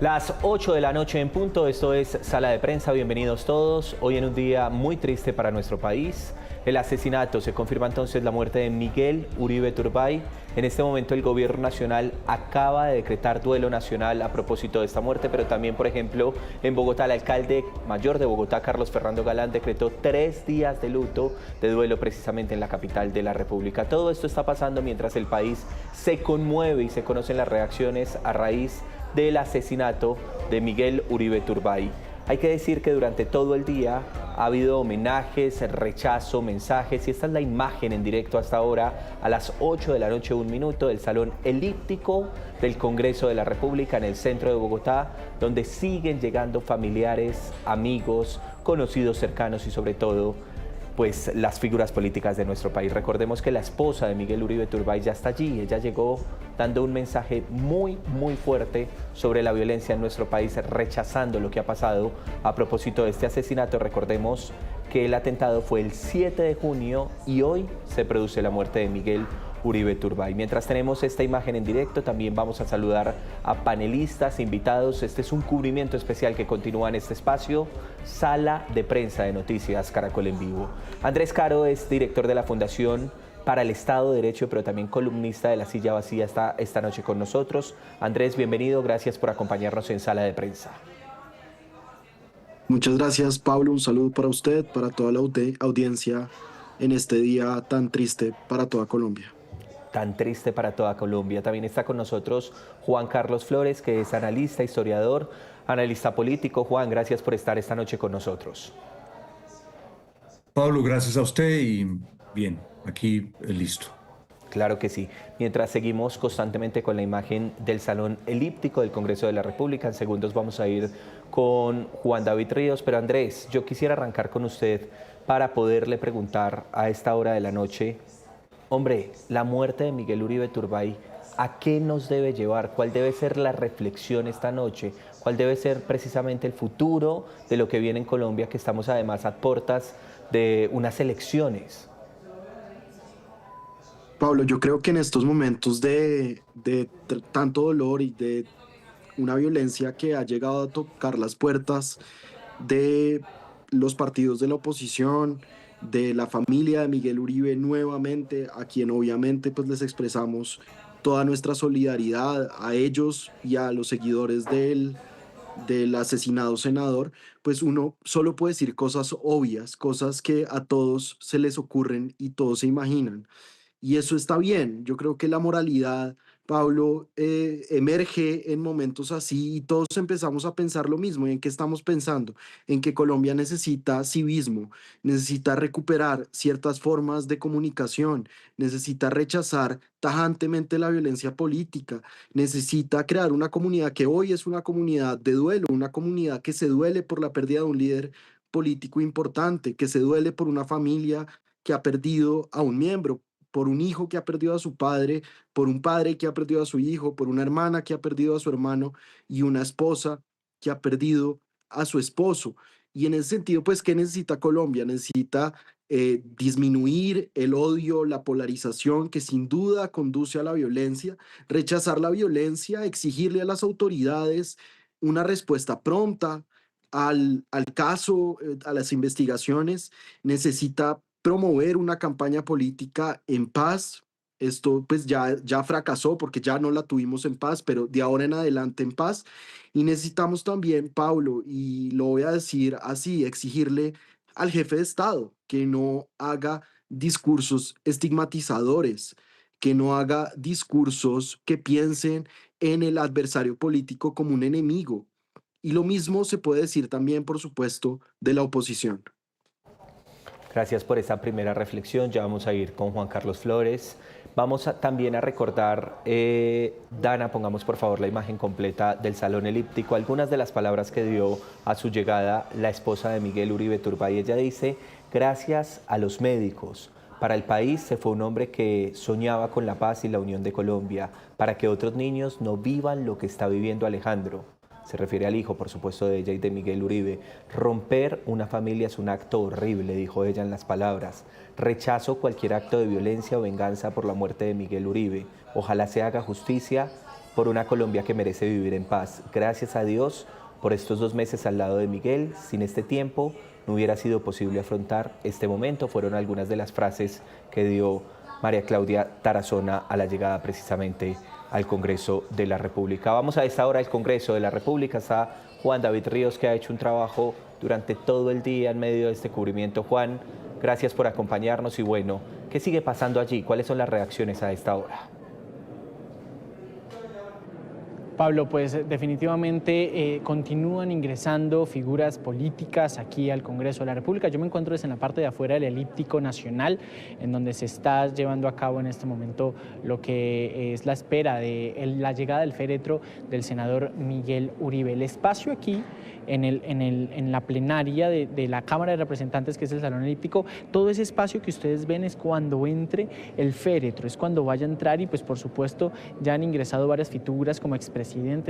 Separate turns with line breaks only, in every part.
Las 8 de la noche en punto, esto es Sala de Prensa, bienvenidos todos. Hoy en un día muy triste para nuestro país, el asesinato, se confirma entonces la muerte de Miguel Uribe Turbay. En este momento el gobierno nacional acaba de decretar duelo nacional a propósito de esta muerte, pero también, por ejemplo, en Bogotá, el alcalde mayor de Bogotá, Carlos Fernando Galán, decretó 3 días de luto, de duelo precisamente en la capital de la República. Todo esto está pasando mientras el país se conmueve y se conocen las reacciones a raíz del asesinato de Miguel Uribe Turbay. Hay que decir que durante todo el día ha habido homenajes, rechazo, mensajes, y esta es la imagen en directo hasta ahora, a las 8 de la noche, 1 minuto, del Salón Elíptico del Congreso de la República en el centro de Bogotá, donde siguen llegando familiares, amigos, conocidos cercanos y sobre todo pues las figuras políticas de nuestro país. Recordemos que la esposa de Miguel Uribe Turbay ya está allí. Ella llegó dando un mensaje muy fuerte sobre la violencia en nuestro país, rechazando lo que ha pasado a propósito de este asesinato. Recordemos que el atentado fue el 7 de junio y hoy se produce la muerte de Miguel Uribe Turbay. Mientras tenemos esta imagen en directo, también vamos a saludar a panelistas, invitados. Este es un cubrimiento especial que continúa en este espacio, Sala de Prensa de Noticias Caracol en Vivo. Andrés Caro es director de la Fundación para el Estado de Derecho, pero también columnista de La Silla Vacía, está esta noche con nosotros. Andrés, bienvenido, gracias por acompañarnos en Sala de Prensa.
Muchas gracias, Pablo. Un saludo para usted, para toda la audiencia en este día tan triste para toda Colombia.
Tan triste para toda Colombia. También está con nosotros Juan Carlos Flores, que es analista, historiador, analista político. Juan, gracias por estar esta noche con nosotros.
Pablo, gracias a usted y bien, aquí listo.
Claro que sí. Mientras seguimos constantemente con la imagen del Salón Elíptico del Congreso de la República, en segundos vamos a ir con Juan David Ríos. Pero Andrés, yo quisiera arrancar con usted para poderle preguntar a esta hora de la noche, hombre, la muerte de Miguel Uribe Turbay, ¿a qué nos debe llevar? ¿Cuál debe ser la reflexión esta noche? ¿Cuál debe ser precisamente el futuro de lo que viene en Colombia, que estamos además a puertas de unas elecciones?
Pablo, yo creo que en estos momentos de tanto dolor y de una violencia que ha llegado a tocar las puertas de los partidos de la oposición, de la familia de Miguel Uribe nuevamente, a quien obviamente pues les expresamos toda nuestra solidaridad a ellos y a los seguidores del asesinado senador, pues uno solo puede decir cosas obvias, cosas que a todos se les ocurren y todos se imaginan. Y eso está bien. Yo creo que la moralidad, Pablo, emerge en momentos así y todos empezamos a pensar lo mismo. ¿Y en qué estamos pensando? En que Colombia necesita civismo, necesita recuperar ciertas formas de comunicación, necesita rechazar tajantemente la violencia política, necesita crear una comunidad que hoy es una comunidad de duelo, una comunidad que se duele por la pérdida de un líder político importante, que se duele por una familia que ha perdido a un miembro, por un hijo que ha perdido a su padre, por un padre que ha perdido a su hijo, por una hermana que ha perdido a su hermano y una esposa que ha perdido a su esposo. Y en ese sentido, pues, ¿qué necesita Colombia? Necesita disminuir el odio, la polarización que sin duda conduce a la violencia, rechazar la violencia, exigirle a las autoridades una respuesta pronta al caso, a las investigaciones, necesita promover una campaña política en paz. Esto pues ya fracasó porque ya no la tuvimos en paz, pero de ahora en adelante en paz. Y necesitamos también, Pablo, y lo voy a decir así, exigirle al jefe de Estado que no haga discursos estigmatizadores, que no haga discursos que piensen en el adversario político como un enemigo. Y lo mismo se puede decir también, por supuesto, de la oposición.
Gracias por esta primera reflexión. Ya vamos a ir con Juan Carlos Flores. También a recordar, Dana, pongamos por favor la imagen completa del Salón Elíptico, algunas de las palabras que dio a su llegada la esposa de Miguel Uribe Turbay. Ella dice: gracias a los médicos. Para el país se fue un hombre que soñaba con la paz y la unión de Colombia, para que otros niños no vivan lo que está viviendo Alejandro. Se refiere al hijo, por supuesto, de ella y de Miguel Uribe. Romper una familia es un acto horrible, dijo ella en las palabras. Rechazo cualquier acto de violencia o venganza por la muerte de Miguel Uribe. Ojalá se haga justicia por una Colombia que merece vivir en paz. Gracias a Dios por estos 2 meses al lado de Miguel. Sin este tiempo no hubiera sido posible afrontar este momento. Fueron algunas de las frases que dio María Claudia Tarazona a la llegada precisamente al Congreso de la República. Vamos a esta hora al Congreso de la República. Está Juan David Ríos, que ha hecho un trabajo durante todo el día en medio de este cubrimiento. Juan, gracias por acompañarnos y bueno, ¿qué sigue pasando allí? ¿Cuáles son las reacciones a esta hora?
Pablo, pues definitivamente continúan ingresando figuras políticas aquí al Congreso de la República. Yo me encuentro en la parte de afuera del Elíptico Nacional, en donde se está llevando a cabo en este momento lo que es la espera de la llegada del féretro del senador Miguel Uribe. El espacio aquí en la plenaria de la Cámara de Representantes, que es el Salón Elíptico, todo ese espacio que ustedes ven es cuando entre el féretro, es cuando vaya a entrar y pues por supuesto ya han ingresado varias figuras como expresidentes,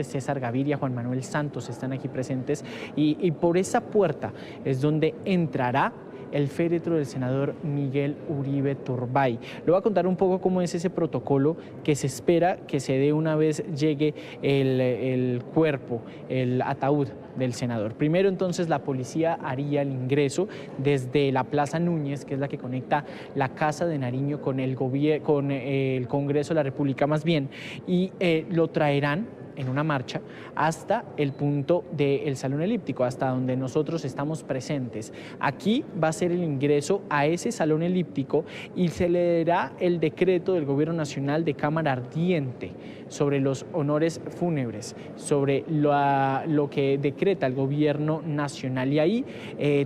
César Gaviria, Juan Manuel Santos están aquí presentes y por esa puerta es donde entrará el féretro del senador Miguel Uribe Turbay. Le voy a contar un poco cómo es ese protocolo que se espera que se dé una vez llegue el cuerpo, el ataúd del senador. Primero entonces la policía haría el ingreso desde la Plaza Núñez, que es la que conecta la Casa de Nariño con el Congreso de la República más bien, y lo traerán en una marcha hasta el punto del Salón Elíptico, hasta donde nosotros estamos presentes. Aquí va a ser el ingreso a ese Salón Elíptico y se le dará el decreto del Gobierno Nacional de Cámara Ardiente sobre los honores fúnebres, sobre lo que decreta el Gobierno Nacional, y ahí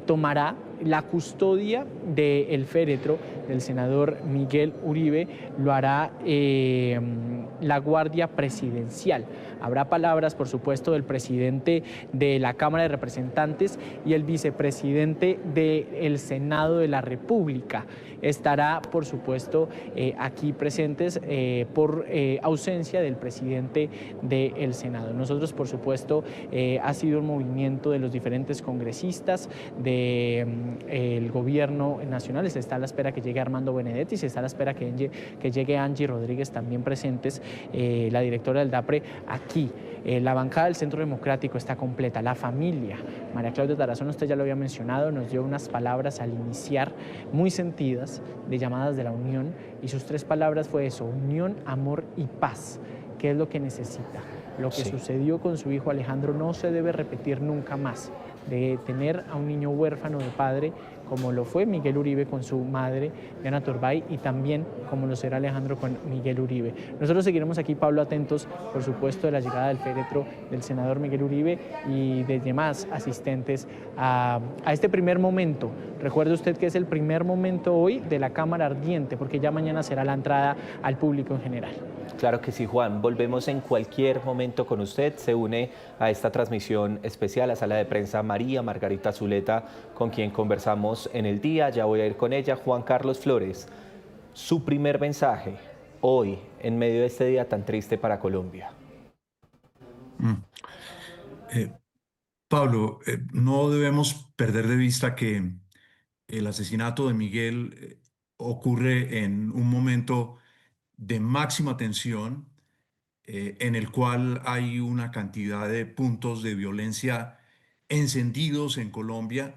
tomará la custodia del féretro del senador Miguel Uribe, lo hará la Guardia Presidencial. Habrá palabras, por supuesto, del presidente de la Cámara de Representantes y el vicepresidente del Senado de la República. Estará, por supuesto, aquí presentes por ausencia del presidente del Senado. Nosotros, por supuesto, ha sido un movimiento de los diferentes congresistas del gobierno nacional. Se está a la espera que llegue Armando Benedetti, se está a la espera que llegue Angie Rodríguez, también presentes, la directora del DAPRE, aquí. La bancada del Centro Democrático está completa, la familia. María Claudia Tarazona, usted ya lo había mencionado, nos dio unas palabras al iniciar muy sentidas de llamadas de la unión, y sus 3 palabras fue eso: unión, amor y paz. ¿Qué es lo que necesita? Lo que sucedió con su hijo Alejandro no se debe repetir nunca más, de tener a un niño huérfano de padre, como lo fue Miguel Uribe con su madre, Diana Turbay, y también como lo será Alejandro con Miguel Uribe. Nosotros seguiremos aquí, Pablo, atentos, por supuesto, de la llegada del féretro del senador Miguel Uribe y de demás asistentes a este primer momento. Recuerde usted que es el primer momento hoy de la Cámara Ardiente, porque ya mañana será la entrada al público en general.
Claro que sí, Juan. Volvemos en cualquier momento con usted. Se une a esta transmisión especial a Sala de Prensa María Margarita Zuleta, con quien conversamos en el día. Ya voy a ir con ella. Juan Carlos Flores, su primer mensaje hoy en medio de este día tan triste para Colombia.
Pablo, no debemos perder de vista que el asesinato de Miguel ocurre en un momento de máxima tensión, en el cual hay una cantidad de puntos de violencia encendidos en Colombia,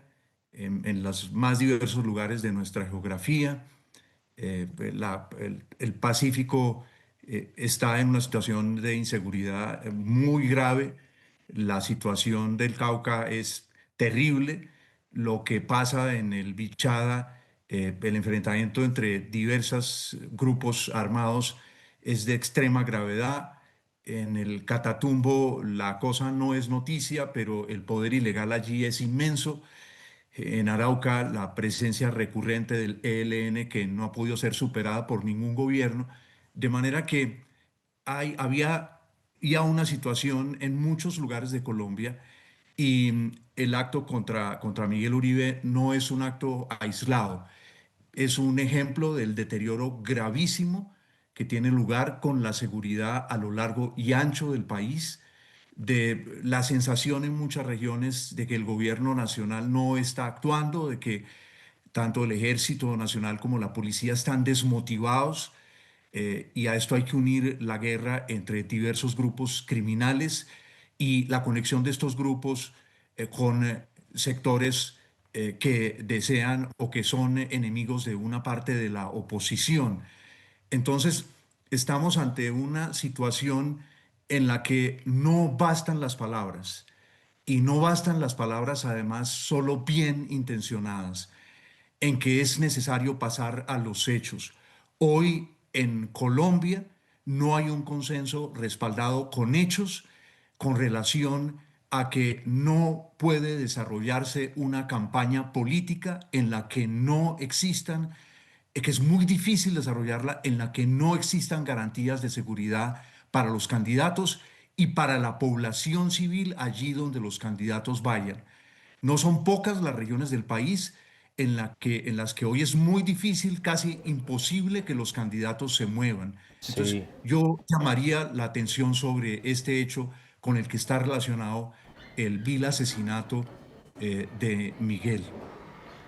en los más diversos lugares de nuestra geografía. El Pacífico está en una situación de inseguridad muy grave. La situación del Cauca es terrible. Lo que pasa en el Bichada, el enfrentamiento entre diversos grupos armados, es de extrema gravedad. En el Catatumbo la cosa no es noticia, pero el poder ilegal allí es inmenso. En Arauca, la presencia recurrente del ELN, que no ha podido ser superada por ningún gobierno, de manera que había ya una situación en muchos lugares de Colombia, y el acto contra Miguel Uribe no es un acto aislado, es un ejemplo del deterioro gravísimo que tiene lugar con la seguridad a lo largo y ancho del país, de la sensación en muchas regiones de que el gobierno nacional no está actuando, de que tanto el Ejército Nacional como la policía están desmotivados, y a esto hay que unir la guerra entre diversos grupos criminales y la conexión de estos grupos con sectores que desean o que son enemigos de una parte de la oposición. Entonces, estamos ante una situación en la que no bastan las palabras, y no bastan las palabras además solo bien intencionadas, en que es necesario pasar a los hechos. Hoy en Colombia no hay un consenso respaldado con hechos con relación a que no puede desarrollarse una campaña política en la que no existan, que es muy difícil desarrollarla, en la que no existan garantías de seguridad para los candidatos y para la población civil allí donde los candidatos vayan. No son pocas las regiones del país en las que hoy es muy difícil, casi imposible que los candidatos se muevan. Entonces,
Sí.
yo llamaría la atención sobre este hecho con el que está relacionado el vil asesinato de Miguel.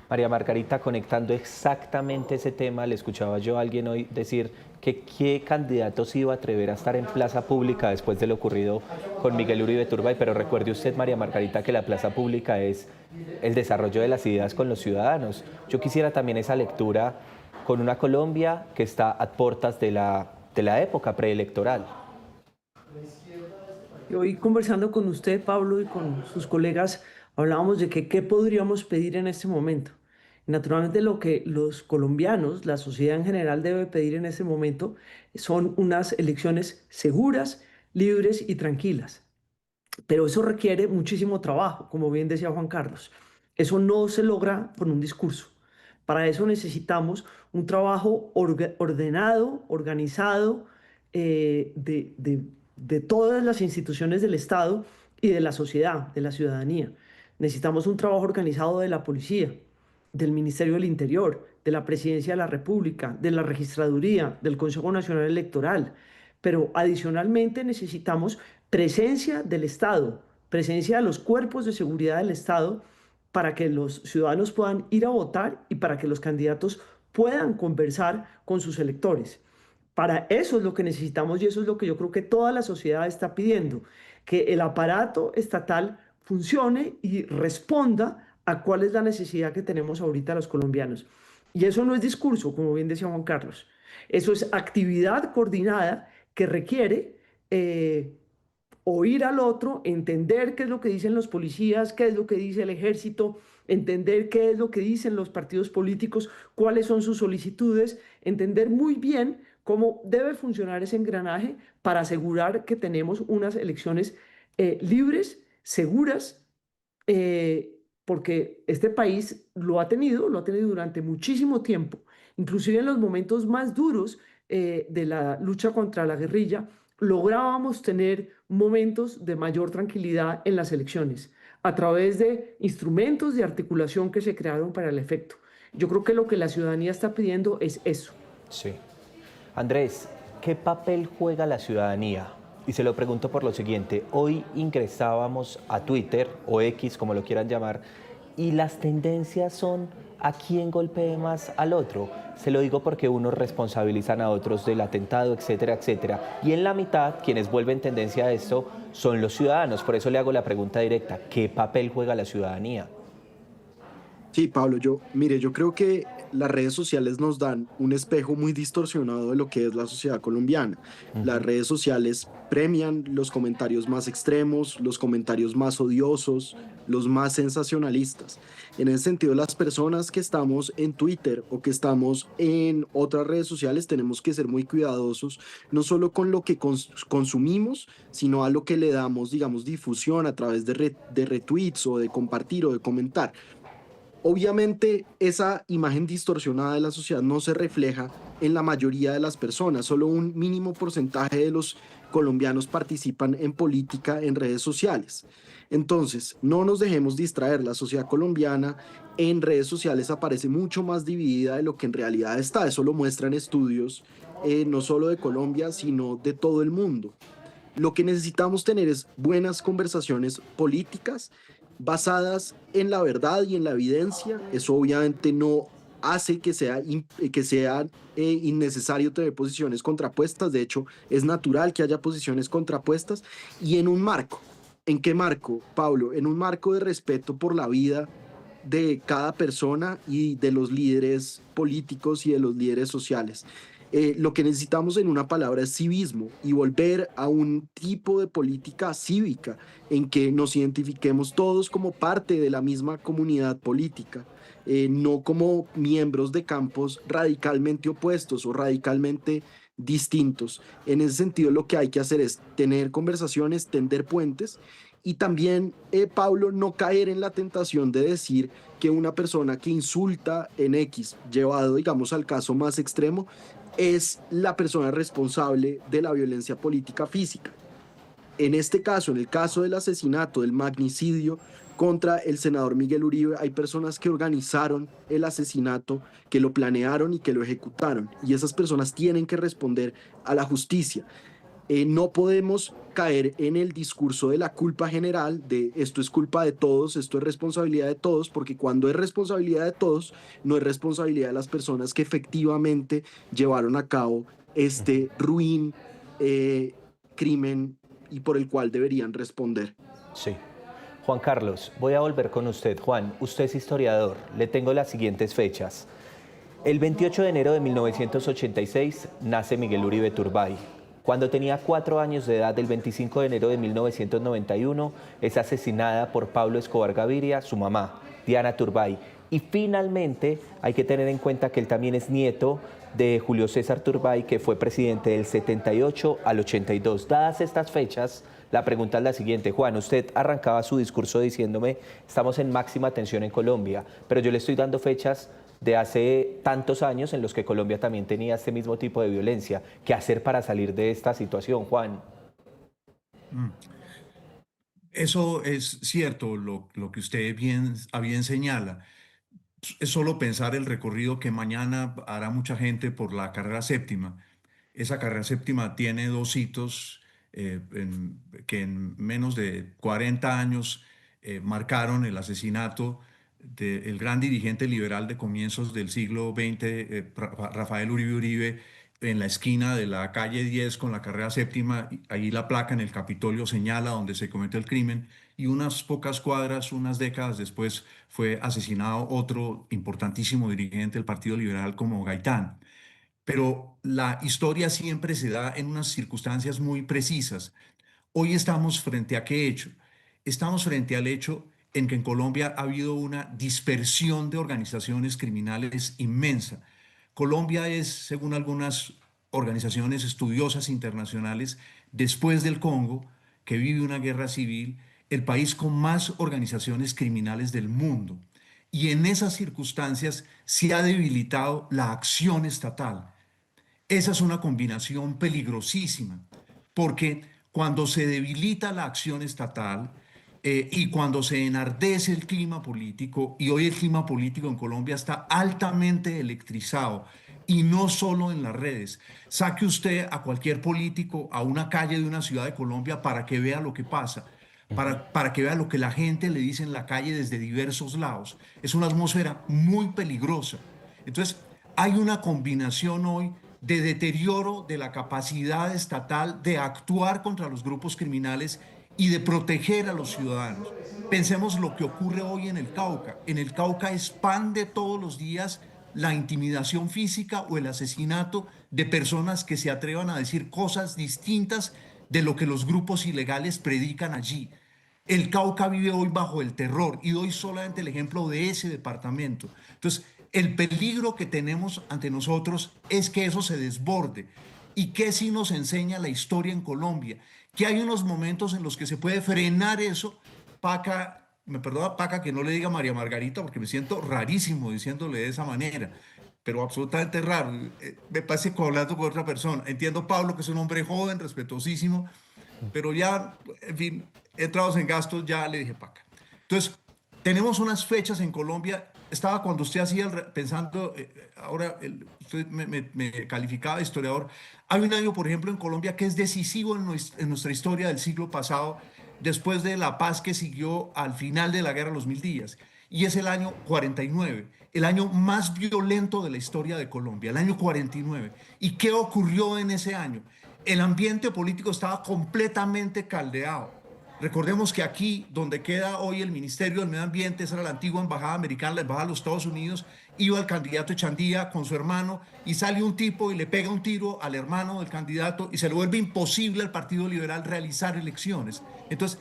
María Margarita, conectando exactamente ese tema, le escuchaba yo a alguien hoy decir que qué candidato se iba a atrever a estar en plaza pública después de lo ocurrido con Miguel Uribe Turbay, pero recuerde usted, María Margarita, que la plaza pública es el desarrollo de las ideas con los ciudadanos. Yo quisiera también esa lectura con una Colombia que está a puertas de la época preelectoral.
Y hoy conversando con usted, Pablo, y con sus colegas, hablábamos de que qué podríamos pedir en este momento. Y naturalmente lo que los colombianos, la sociedad en general debe pedir en este momento son unas elecciones seguras, libres y tranquilas. Pero eso requiere muchísimo trabajo, como bien decía Juan Carlos. Eso no se logra con un discurso. Para eso necesitamos un trabajo ordenado, organizado, de todas las instituciones del Estado y de la sociedad, de la ciudadanía. Necesitamos un trabajo organizado de la policía, del Ministerio del Interior, de la Presidencia de la República, de la Registraduría, del Consejo Nacional Electoral. Pero adicionalmente necesitamos presencia del Estado, presencia de los cuerpos de seguridad del Estado para que los ciudadanos puedan ir a votar y para que los candidatos puedan conversar con sus electores. Para eso es lo que necesitamos y eso es lo que yo creo que toda la sociedad está pidiendo, que el aparato estatal funcione y responda a cuál es la necesidad que tenemos ahorita los colombianos. Y eso no es discurso, como bien decía Juan Carlos. Eso es actividad coordinada que requiere oír al otro, entender qué es lo que dicen los policías, qué es lo que dice el ejército, entender qué es lo que dicen los partidos políticos, cuáles son sus solicitudes, entender muy bien cómo debe funcionar ese engranaje para asegurar que tenemos unas elecciones libres, seguras, porque este país lo ha tenido durante muchísimo tiempo, inclusive en los momentos más duros de la lucha contra la guerrilla, lográbamos tener momentos de mayor tranquilidad en las elecciones a través de instrumentos de articulación que se crearon para el efecto. Yo creo que lo que la ciudadanía está pidiendo es eso.
Sí. Andrés, ¿qué papel juega la ciudadanía? Y se lo pregunto por lo siguiente. Hoy ingresábamos a Twitter, o X, como lo quieran llamar, y las tendencias son a quién golpee más al otro. Se lo digo porque unos responsabilizan a otros del atentado, etcétera, etcétera. Y en la mitad, quienes vuelven tendencia a esto son los ciudadanos. Por eso le hago la pregunta directa. ¿Qué papel juega la ciudadanía?
Sí, Pablo, mire, yo creo que las redes sociales nos dan un espejo muy distorsionado de lo que es la sociedad colombiana. Las redes sociales premian los comentarios más extremos, los comentarios más odiosos, los más sensacionalistas. En ese sentido, las personas que estamos en Twitter o que estamos en otras redes sociales tenemos que ser muy cuidadosos, no solo con lo que consumimos, sino a lo que le damos, digamos, difusión a través de retweets o de compartir o de comentar. Obviamente, esa imagen distorsionada de la sociedad no se refleja en la mayoría de las personas. Solo un mínimo porcentaje de los colombianos participan en política en redes sociales. Entonces, no nos dejemos distraer. La sociedad colombiana en redes sociales aparece mucho más dividida de lo que en realidad está. Eso lo muestran estudios no solo de Colombia, sino de todo el mundo. Lo que necesitamos tener es buenas conversaciones políticas basadas en la verdad y en la evidencia. Eso obviamente no hace que sea innecesario tener posiciones contrapuestas. De hecho, es natural que haya posiciones contrapuestas y en un marco. ¿En qué marco, Pablo? En un marco de respeto por la vida de cada persona y de los líderes políticos y de los líderes sociales. Lo que necesitamos en una palabra es civismo y volver a un tipo de política cívica en que nos identifiquemos todos como parte de la misma comunidad política, no como miembros de campos radicalmente opuestos o radicalmente distintos. En ese sentido, lo que hay que hacer es tener conversaciones, tender puentes y también, Pablo, no caer en la tentación de decir que una persona que insulta en X, llevado, digamos, al caso más extremo, es la persona responsable de la violencia política física. En este caso, en el caso del asesinato, del magnicidio contra el senador Miguel Uribe, hay personas que organizaron el asesinato, que lo planearon y que lo ejecutaron. Y esas personas tienen que responder a la justicia. No podemos caer en el discurso de la culpa general, de esto es culpa de todos, esto es responsabilidad de todos, porque cuando es responsabilidad de todos, no es responsabilidad de las personas que efectivamente llevaron a cabo este ruin crimen y por el cual deberían responder.
Sí. Juan Carlos, voy a volver con usted. Juan, usted es historiador. Le tengo las siguientes fechas. El 28 de enero de 1986 nace Miguel Uribe Turbay. Cuando tenía 4 años de edad, el 25 de enero de 1991, es asesinada por Pablo Escobar Gaviria, su mamá, Diana Turbay. Y finalmente hay que tener en cuenta que él también es nieto de Julio César Turbay, que fue presidente del 78 al 82. Dadas estas fechas, la pregunta es la siguiente. Juan, usted arrancaba su discurso diciéndome, estamos en máxima tensión en Colombia, pero yo le estoy dando fechas de hace tantos años en los que Colombia también tenía este mismo tipo de violencia. ¿Qué hacer para salir de esta situación, Juan?
Eso es cierto, lo que usted bien señala. Es solo pensar el recorrido que mañana hará mucha gente por la carrera séptima. Esa carrera séptima tiene 2 hitos que en menos de 40 años marcaron el asesinato del gran dirigente liberal de comienzos del siglo XX, Rafael Uribe Uribe, en la esquina de la calle 10 con la carrera séptima. Ahí la placa en el Capitolio señala donde se cometió el crimen, y unas pocas cuadras, unas décadas después, fue asesinado otro importantísimo dirigente del Partido Liberal como Gaitán. Pero la historia siempre se da en unas circunstancias muy precisas. Hoy estamos frente a qué hecho. Estamos frente al hecho en que en Colombia ha habido una dispersión de organizaciones criminales inmensa. Colombia es, según algunas organizaciones estudiosas internacionales, después del Congo, que vive una guerra civil, el país con más organizaciones criminales del mundo. Y en esas circunstancias se ha debilitado la acción estatal. Esa es una combinación peligrosísima, porque cuando se debilita la acción estatal y cuando se enardece el clima político, y hoy el clima político en Colombia está altamente electrizado, y no solo en las redes. Saque usted a cualquier político a una calle de una ciudad de Colombia para que vea lo que pasa, para que vea lo que la gente le dice en la calle desde diversos lados. Es una atmósfera muy peligrosa. Entonces, hay una combinación hoy de deterioro de la capacidad estatal de actuar contra los grupos criminales y de proteger a los ciudadanos. Pensemos lo que ocurre hoy en el Cauca. En el Cauca expande todos los días la intimidación física o el asesinato de personas que se atrevan a decir cosas distintas de lo que los grupos ilegales predican allí. El Cauca vive hoy bajo el terror, y doy solamente el ejemplo de ese departamento. Entonces, el peligro que tenemos ante nosotros es que eso se desborde. ¿Y qué sí nos enseña la historia en Colombia? Que hay unos momentos en los que se puede frenar eso. Paca, me perdona Paca que no le diga María Margarita, porque me siento rarísimo diciéndole de esa manera, pero absolutamente raro. Me parece que hablando con otra persona. Entiendo Pablo, que es un hombre joven, respetuosísimo, pero ya, en fin, entrados en gastos, ya le dije Paca. Entonces, tenemos unas fechas en Colombia. Estaba cuando usted hacía, pensando, ahora usted me calificaba de historiador. Hay un año, por ejemplo, en Colombia que es decisivo en nuestra historia del siglo pasado, después de la paz que siguió al final de la Guerra de los 1000 días. y es el año 49, el año más violento de la historia de Colombia, el año 49. ¿Y qué ocurrió en ese año? El ambiente político estaba completamente caldeado. Recordemos que aquí, donde queda hoy el Ministerio del Medio Ambiente, esa era la antigua embajada americana, la embajada de los Estados Unidos, iba el candidato Echandía con su hermano y sale un tipo y le pega un tiro al hermano del candidato y se le vuelve imposible al Partido Liberal realizar elecciones. Entonces,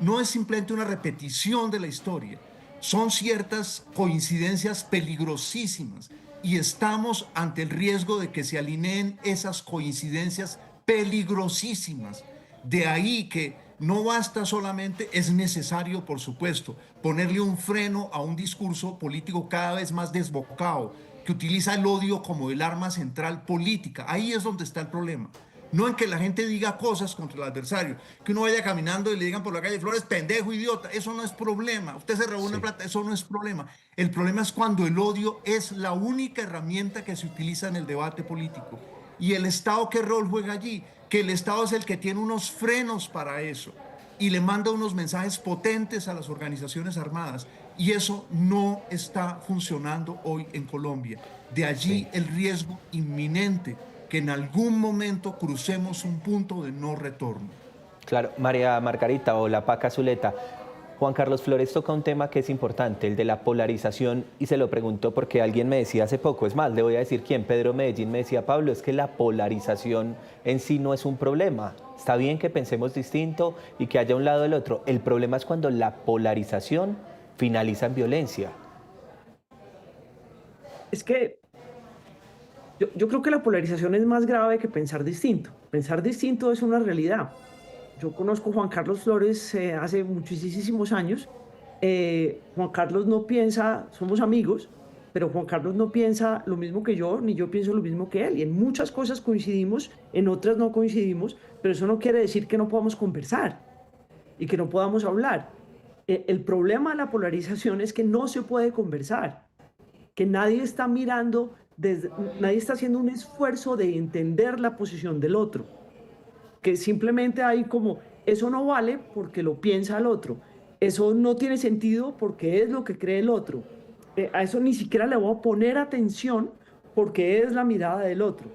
no es simplemente una repetición de la historia, son ciertas coincidencias peligrosísimas y estamos ante el riesgo de que se alineen esas coincidencias peligrosísimas. De ahí que no basta solamente, es necesario, por supuesto, ponerle un freno a un discurso político cada vez más desbocado, que utiliza el odio como el arma central política. Ahí es donde está el problema. No en que la gente diga cosas contra el adversario, que uno vaya caminando y le digan por la calle, Flores, pendejo, idiota, eso no es problema. Usted se reúne en plata, eso no es problema. El problema es cuando el odio es la única herramienta que se utiliza en el debate político. ¿Y el Estado qué rol juega allí? Que el Estado es el que tiene unos frenos para eso y le manda unos mensajes potentes a las organizaciones armadas. Y eso no está funcionando hoy en Colombia. De allí el riesgo inminente que en algún momento crucemos un punto de no retorno.
Claro, María Margarita o la Paca Zuleta. Juan Carlos Flores toca un tema que es importante, el de la polarización, y se lo pregunto porque alguien me decía hace poco, es más, le voy a decir quién, Pedro Medellín me decía, Pablo, es que la polarización en sí no es un problema. Está bien que pensemos distinto y que haya un lado del otro. El problema es cuando la polarización finaliza en violencia.
Es que yo creo que la polarización es más grave que pensar distinto. Pensar distinto es una realidad. Yo conozco a Juan Carlos Flores hace muchísimos años. Juan Carlos no piensa, somos amigos, pero Juan Carlos no piensa lo mismo que yo, ni yo pienso lo mismo que él. Y en muchas cosas coincidimos, en otras no coincidimos, pero eso no quiere decir que no podamos conversar y que no podamos hablar. El problema de la polarización es que no se puede conversar, que nadie está mirando, nadie está haciendo un esfuerzo de entender la posición del otro. Que simplemente hay como, eso no vale porque lo piensa el otro, eso no tiene sentido porque es lo que cree el otro, a eso ni siquiera le voy a poner atención porque es la mirada del otro.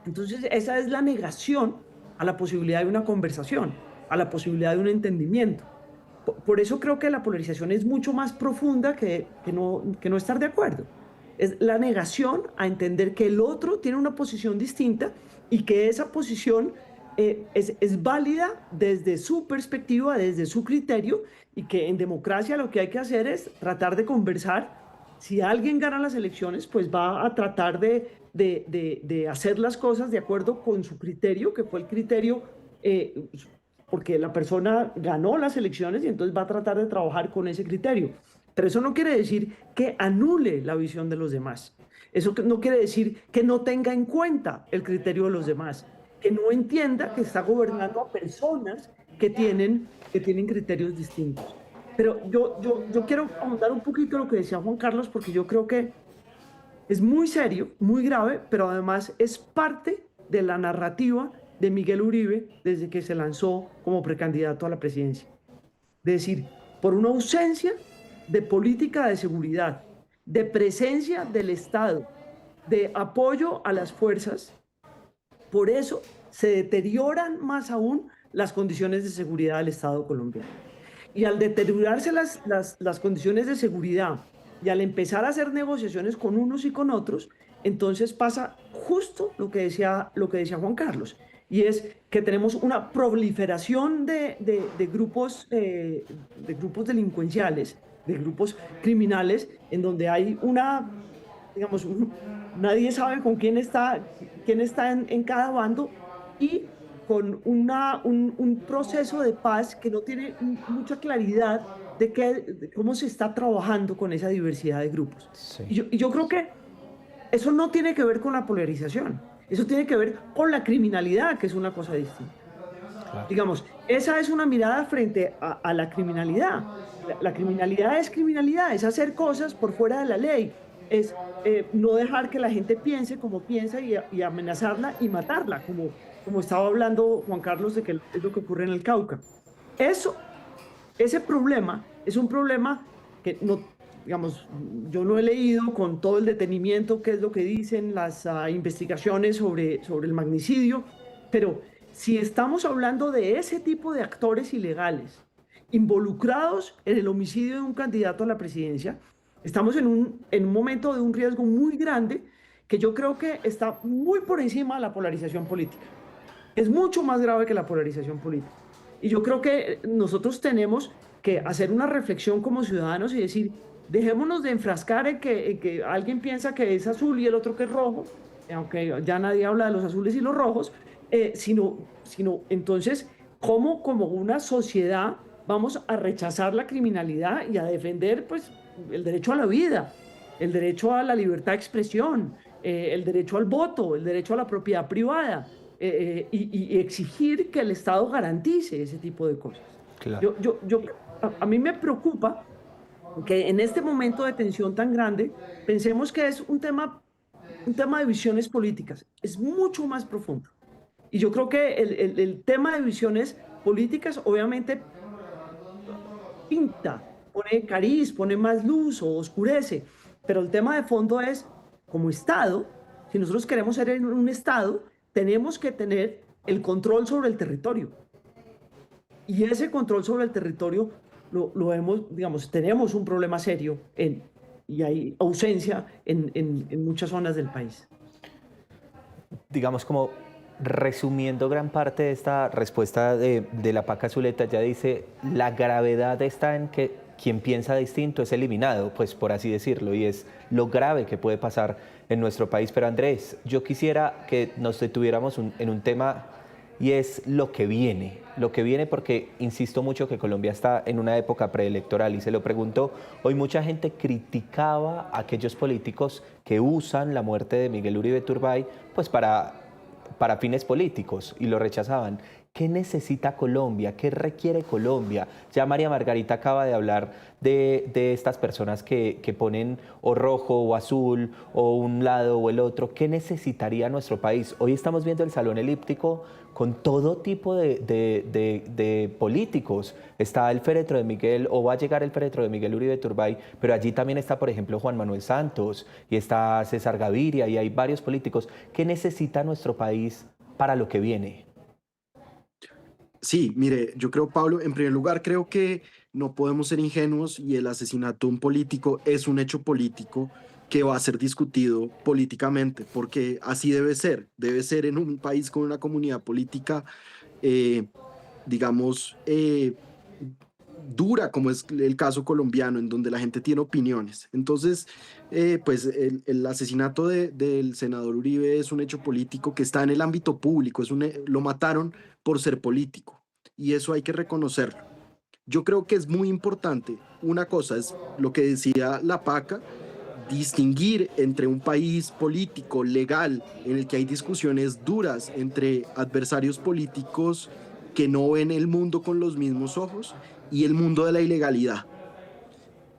Entonces esa es la negación a la posibilidad de una conversación, a la posibilidad de un entendimiento. Por eso creo que la polarización es mucho más profunda que no estar de acuerdo. Es la negación a entender que el otro tiene una posición distinta y que esa posición es válida desde su perspectiva, desde su criterio, y que en democracia lo que hay que hacer es tratar de conversar. Si alguien gana las elecciones, pues va a tratar de hacer las cosas de acuerdo con su criterio, que fue el criterio, porque la persona ganó las elecciones y entonces va a tratar de trabajar con ese criterio. Pero eso no quiere decir que anule la visión de los demás. Eso no quiere decir que no tenga en cuenta el criterio de los demás, que no entienda que está gobernando a personas que tienen criterios distintos. Pero yo quiero ahondar un poquito en lo que decía Juan Carlos, porque yo creo que es muy serio, muy grave, pero además es parte de la narrativa de Miguel Uribe desde que se lanzó como precandidato a la presidencia. Es decir, por una ausencia de política de seguridad, de presencia del Estado, de apoyo a las fuerzas. Por eso se deterioran más aún las condiciones de seguridad del Estado colombiano. Y al deteriorarse las condiciones de seguridad y al empezar a hacer negociaciones con unos y con otros, entonces pasa justo lo que decía Juan Carlos, y es que tenemos una proliferación de grupos delincuenciales, de grupos criminales, en donde hay nadie sabe con quién está en cada bando, y con un proceso de paz que no tiene mucha claridad de cómo se está trabajando con esa diversidad de grupos. Sí. Y yo creo que eso no tiene que ver con la polarización, eso tiene que ver con la criminalidad, que es una cosa distinta. Claro. Digamos, esa es una mirada frente a la criminalidad. La criminalidad, es hacer cosas por fuera de la ley, es no dejar que la gente piense como piensa y amenazarla y matarla, como estaba hablando Juan Carlos de que es lo que ocurre en el Cauca. Ese problema es un problema que no, digamos, yo no he leído con todo el detenimiento qué es lo que dicen las investigaciones sobre el magnicidio, pero si estamos hablando de ese tipo de actores ilegales involucrados en el homicidio de un candidato a la presidencia, estamos en un momento de un riesgo muy grande que yo creo que está muy por encima de la polarización política. Es mucho más grave que la polarización política. Y yo creo que nosotros tenemos que hacer una reflexión como ciudadanos y decir, dejémonos de enfrascar en que alguien piensa que es azul y el otro que es rojo, aunque ya nadie habla de los azules y los rojos, sino entonces, ¿cómo como una sociedad vamos a rechazar la criminalidad y a defender pues, el derecho a la vida, el derecho a la libertad de expresión, el derecho al voto, el derecho a la propiedad privada, y exigir que el Estado garantice ese tipo de cosas?
Claro.
A mí me preocupa que en este momento de tensión tan grande pensemos que es un tema de visiones políticas. Es mucho más profundo. Y yo creo que el tema de visiones políticas obviamente pinta, pone cariz, pone más luz o oscurece, pero el tema de fondo es, como Estado, si nosotros queremos ser un Estado, tenemos que tener el control sobre el territorio. Y ese control sobre el territorio lo hemos, digamos, tenemos un problema serio y hay ausencia en muchas zonas del país.
Digamos, como resumiendo gran parte de esta respuesta de la Paca Zuleta, ya dice, la gravedad está en que quien piensa distinto es eliminado, pues por así decirlo, y es lo grave que puede pasar en nuestro país. Pero Andrés, yo quisiera que nos detuviéramos en un tema, y es lo que viene porque insisto mucho que Colombia está en una época preelectoral, y se lo pregunto, hoy mucha gente criticaba a aquellos políticos que usan la muerte de Miguel Uribe Turbay pues para fines políticos, y lo rechazaban. ¿Qué necesita Colombia? ¿Qué requiere Colombia? Ya María Margarita acaba de hablar de estas personas que ponen o rojo o azul o un lado o el otro. ¿Qué necesitaría nuestro país? Hoy estamos viendo el Salón Elíptico con todo tipo de políticos. Está el féretro de Miguel, o va a llegar el féretro de Miguel Uribe Turbay, pero allí también está, por ejemplo, Juan Manuel Santos, y está César Gaviria, y hay varios políticos. ¿Qué necesita nuestro país para lo que viene?
Sí, mire, yo creo, Pablo, en primer lugar, creo que no podemos ser ingenuos y el asesinato de un político es un hecho político que va a ser discutido políticamente, porque así debe ser en un país con una comunidad política, eh, digamos, dura, como es el caso colombiano, en donde la gente tiene opiniones. Entonces, pues el asesinato del senador Uribe es un hecho político que está en el ámbito público, lo mataron por ser político, y eso hay que reconocerlo. Yo creo que es muy importante. Una cosa es lo que decía la Paca, distinguir entre un país político, legal, en el que hay discusiones duras entre adversarios políticos que no ven el mundo con los mismos ojos, y el mundo de la ilegalidad.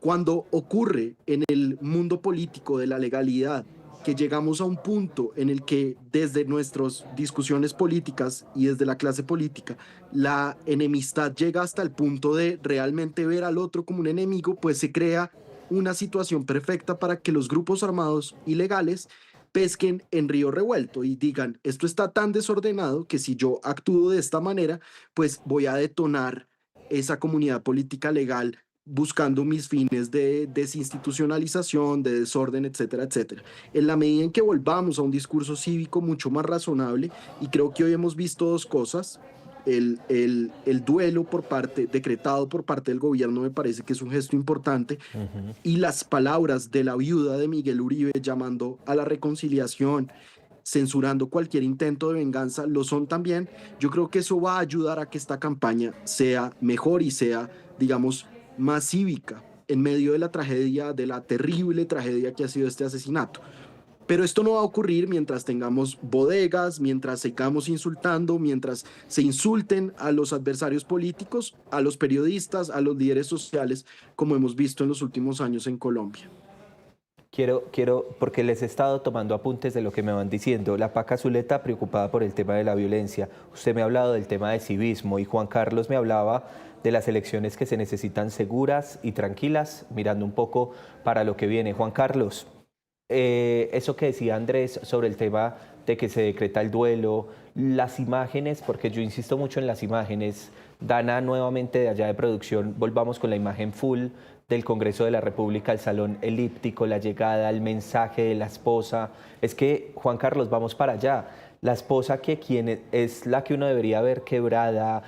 Cuando ocurre en el mundo político de la legalidad que llegamos a un punto en el que desde nuestras discusiones políticas y desde la clase política la enemistad llega hasta el punto de realmente ver al otro como un enemigo, pues se crea una situación perfecta para que los grupos armados ilegales pesquen en río revuelto y digan, esto está tan desordenado que si yo actúo de esta manera, pues voy a detonar esa comunidad política legal buscando mis fines de desinstitucionalización, de desorden, etcétera, etcétera. En la medida en que volvamos a un discurso cívico mucho más razonable, y creo que hoy hemos visto dos cosas, el duelo decretado por parte del gobierno me parece que es un gesto importante, y las palabras de la viuda de Miguel Uribe llamando a la reconciliación, censurando cualquier intento de venganza, lo son también. Yo creo que eso va a ayudar a que esta campaña sea mejor y sea, digamos, más cívica en medio de la tragedia, de la terrible tragedia que ha sido este asesinato. Pero esto no va a ocurrir mientras tengamos bodegas, mientras sigamos insultando, mientras se insulten a los adversarios políticos, a los periodistas, a los líderes sociales, como hemos visto en los últimos años en Colombia.
Porque les he estado tomando apuntes de lo que me van diciendo. La Paca Zuleta preocupada por el tema de la violencia. Usted me ha hablado del tema de civismo y Juan Carlos me hablaba de las elecciones que se necesitan seguras y tranquilas, mirando un poco para lo que viene. Juan Carlos, eso que decía Andrés sobre el tema de que se decreta el duelo, las imágenes, porque yo insisto mucho en las imágenes. Dana, nuevamente de allá de producción, volvamos con la imagen full del Congreso de la República, el salón elíptico, la llegada, el mensaje de la esposa. Es que, Juan Carlos, vamos para allá. La esposa es la que uno debería ver quebrada,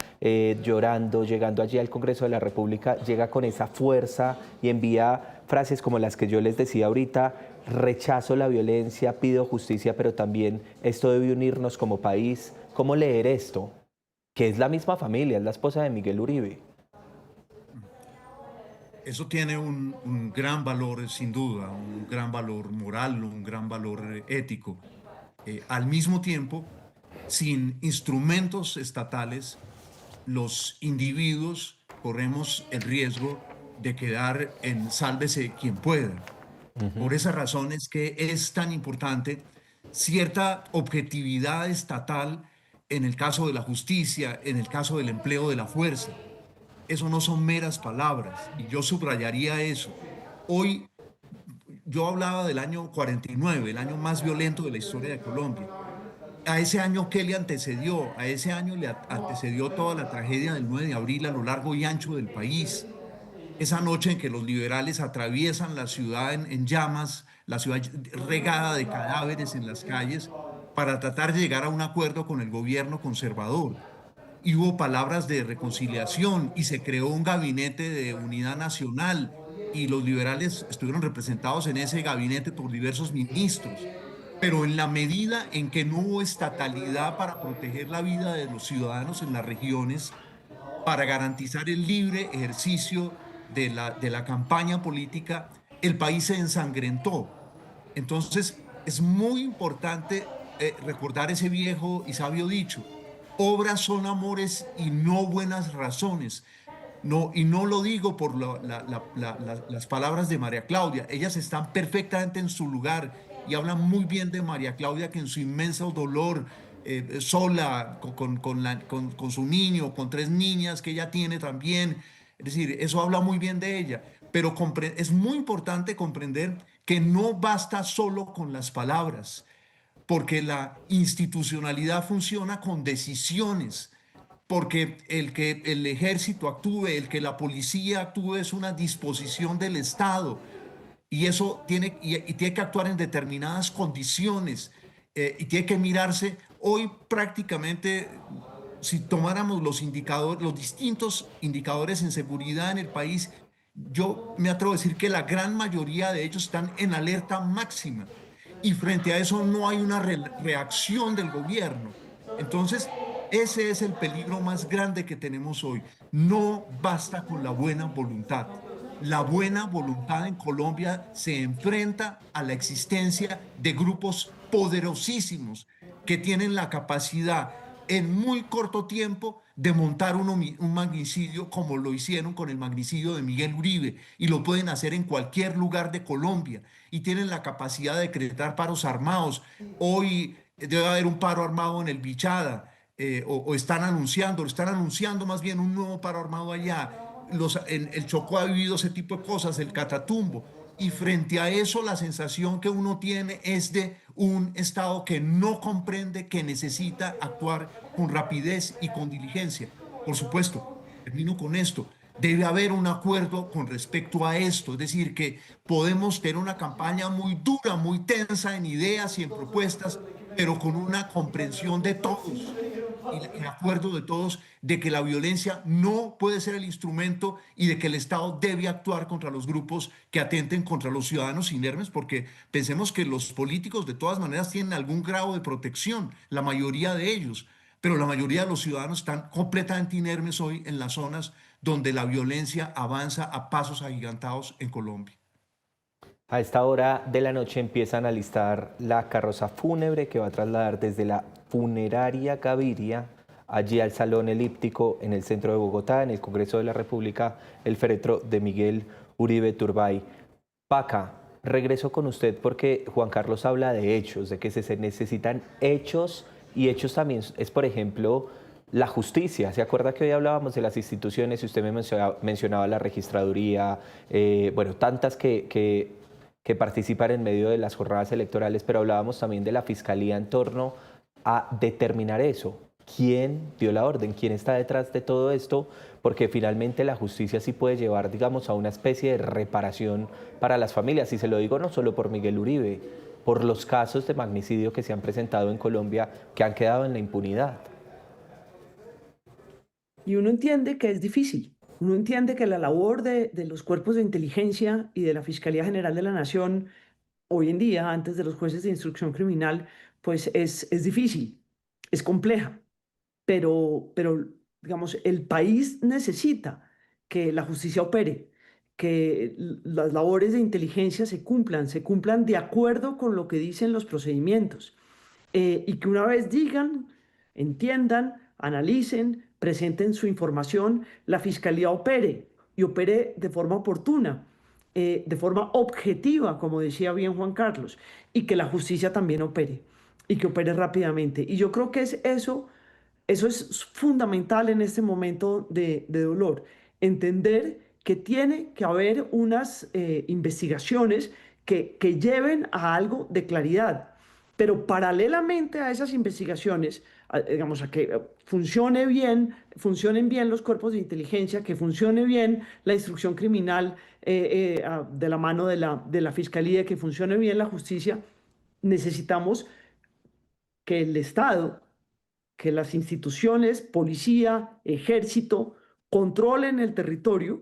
llorando, llegando allí al Congreso de la República, llega con esa fuerza y envía frases como las que yo les decía ahorita: rechazo la violencia, pido justicia, pero también esto debe unirnos como país. ¿Cómo leer esto? Que es la misma familia, es la esposa de Miguel Uribe.
Eso tiene un gran valor, sin duda, un gran valor moral, un gran valor ético. Al mismo tiempo, sin instrumentos estatales, los individuos corremos el riesgo de quedar en sálvese quien pueda. Por esa razón es que es tan importante cierta objetividad estatal en el caso de la justicia, en el caso del empleo de la fuerza. Eso no son meras palabras, y yo subrayaría eso. Hoy yo hablaba del año 49, el año más violento de la historia de Colombia. A ese año, ¿qué le antecedió? A ese año le antecedió toda la tragedia del 9 de abril a lo largo y ancho del país. Esa noche en que los liberales atraviesan la ciudad en llamas, la ciudad regada de cadáveres en las calles, para tratar de llegar a un acuerdo con el gobierno conservador. Y hubo palabras de reconciliación y se creó un gabinete de unidad nacional y los liberales estuvieron representados en ese gabinete por diversos ministros. Pero en la medida en que no hubo estatalidad para proteger la vida de los ciudadanos en las regiones, para garantizar el libre ejercicio de la campaña política, el país se ensangrentó. Entonces, es muy importante recordar ese viejo y sabio dicho: obras son amores y no buenas razones. No, y no lo digo por las palabras de María Claudia, ellas están perfectamente en su lugar y hablan muy bien de María Claudia, que en su inmenso dolor, sola, con su niño, con 3 niñas que ella tiene también, es decir, eso habla muy bien de ella, pero es muy importante comprender que no basta solo con las palabras, porque la institucionalidad funciona con decisiones, porque el que el ejército actúe, el que la policía actúe es una disposición del Estado, y eso tiene que actuar en determinadas condiciones, y tiene que mirarse. Hoy prácticamente, si tomáramos los indicadores, los distintos indicadores en seguridad en el país, yo me atrevo a decir que la gran mayoría de ellos están en alerta máxima, y frente a eso no hay una reacción del gobierno. Entonces, ese es el peligro más grande que tenemos hoy. No basta con la buena voluntad. La buena voluntad en Colombia se enfrenta a la existencia de grupos poderosísimos que tienen la capacidad en muy corto tiempo de montar un magnicidio, como lo hicieron con el magnicidio de Miguel Uribe, y lo pueden hacer en cualquier lugar de Colombia, y tienen la capacidad de decretar paros armados. Hoy debe haber un paro armado en el Bichada, o están anunciando más bien un nuevo paro armado allá. El Chocó ha vivido ese tipo de cosas, el Catatumbo. Y frente a eso, la sensación que uno tiene es de un Estado que no comprende, que necesita actuar con rapidez y con diligencia. Por supuesto, termino con esto, debe haber un acuerdo con respecto a esto, es decir, que podemos tener una campaña muy dura, muy tensa en ideas y en propuestas, pero con una comprensión de todos y el acuerdo de todos de que la violencia no puede ser el instrumento y de que el Estado debe actuar contra los grupos que atenten contra los ciudadanos inermes, porque pensemos que los políticos de todas maneras tienen algún grado de protección, la mayoría de ellos, pero la mayoría de los ciudadanos están completamente inermes hoy en las zonas donde la violencia avanza a pasos agigantados en Colombia.
A esta hora de la noche empiezan a alistar la carroza fúnebre que va a trasladar desde la funeraria Gaviria allí al Salón Elíptico en el centro de Bogotá, en el Congreso de la República, el féretro de Miguel Uribe Turbay. Paca, regreso con usted porque Juan Carlos habla de hechos, de que se necesitan hechos y hechos también es, por ejemplo, la justicia. ¿Se acuerda que hoy hablábamos de las instituciones y usted me mencionaba la registraduría, bueno, tantas que participan en medio de las jornadas electorales, pero hablábamos también de la fiscalía en torno a determinar eso? ¿Quién dio la orden? ¿Quién está detrás de todo esto? Porque finalmente la justicia sí puede llevar, digamos, a una especie de reparación para las familias. Y se lo digo no solo por Miguel Uribe, por los casos de magnicidio que se han presentado en Colombia que han quedado en la impunidad.
Y uno entiende que es difícil. Uno entiende que la labor de los cuerpos de inteligencia y de la Fiscalía General de la Nación hoy en día, antes de los jueces de instrucción criminal, pues es difícil, es compleja. Pero, digamos, el país necesita que la justicia opere, que las labores de inteligencia se cumplan de acuerdo con lo que dicen los procedimientos, y que una vez digan, entiendan, analicen, presenten su información, la fiscalía opere y opere de forma oportuna, de forma objetiva, como decía bien Juan Carlos, y que la justicia también opere y que opere rápidamente. Y yo creo que es eso. Eso es fundamental en este momento de dolor. Entender que tiene que haber unas investigaciones que lleven a algo de claridad. Pero paralelamente a esas investigaciones, digamos, a que funcionen bien los cuerpos de inteligencia, que funcione bien la instrucción criminal de la mano de la fiscalía, que funcione bien la justicia, necesitamos que el Estado, que las instituciones, policía, ejército, controlen el territorio,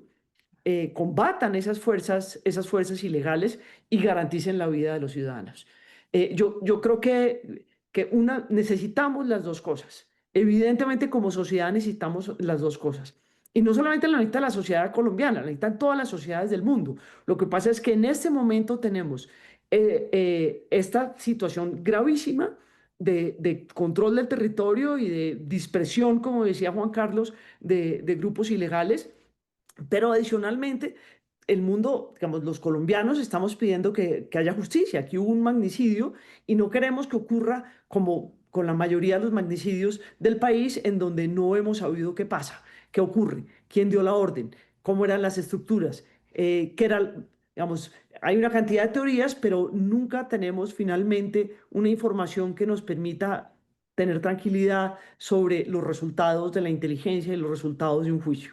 combatan esas fuerzas ilegales y garanticen la vida de los ciudadanos. Yo creo que necesitamos las dos cosas. Evidentemente, como sociedad necesitamos las dos cosas. Y no solamente la necesita la sociedad colombiana, la necesitan todas las sociedades del mundo. Lo que pasa es que en este momento tenemos esta situación gravísima de control del territorio y de dispersión, como decía Juan Carlos, de grupos ilegales, pero adicionalmente el mundo, digamos, los colombianos estamos pidiendo que haya justicia. Aquí hubo un magnicidio y no queremos que ocurra como con la mayoría de los magnicidios del país, en donde no hemos sabido qué pasa, qué ocurre, quién dio la orden, cómo eran las estructuras, qué era, digamos, hay una cantidad de teorías, pero nunca tenemos finalmente una información que nos permita tener tranquilidad sobre los resultados de la inteligencia y los resultados de un juicio.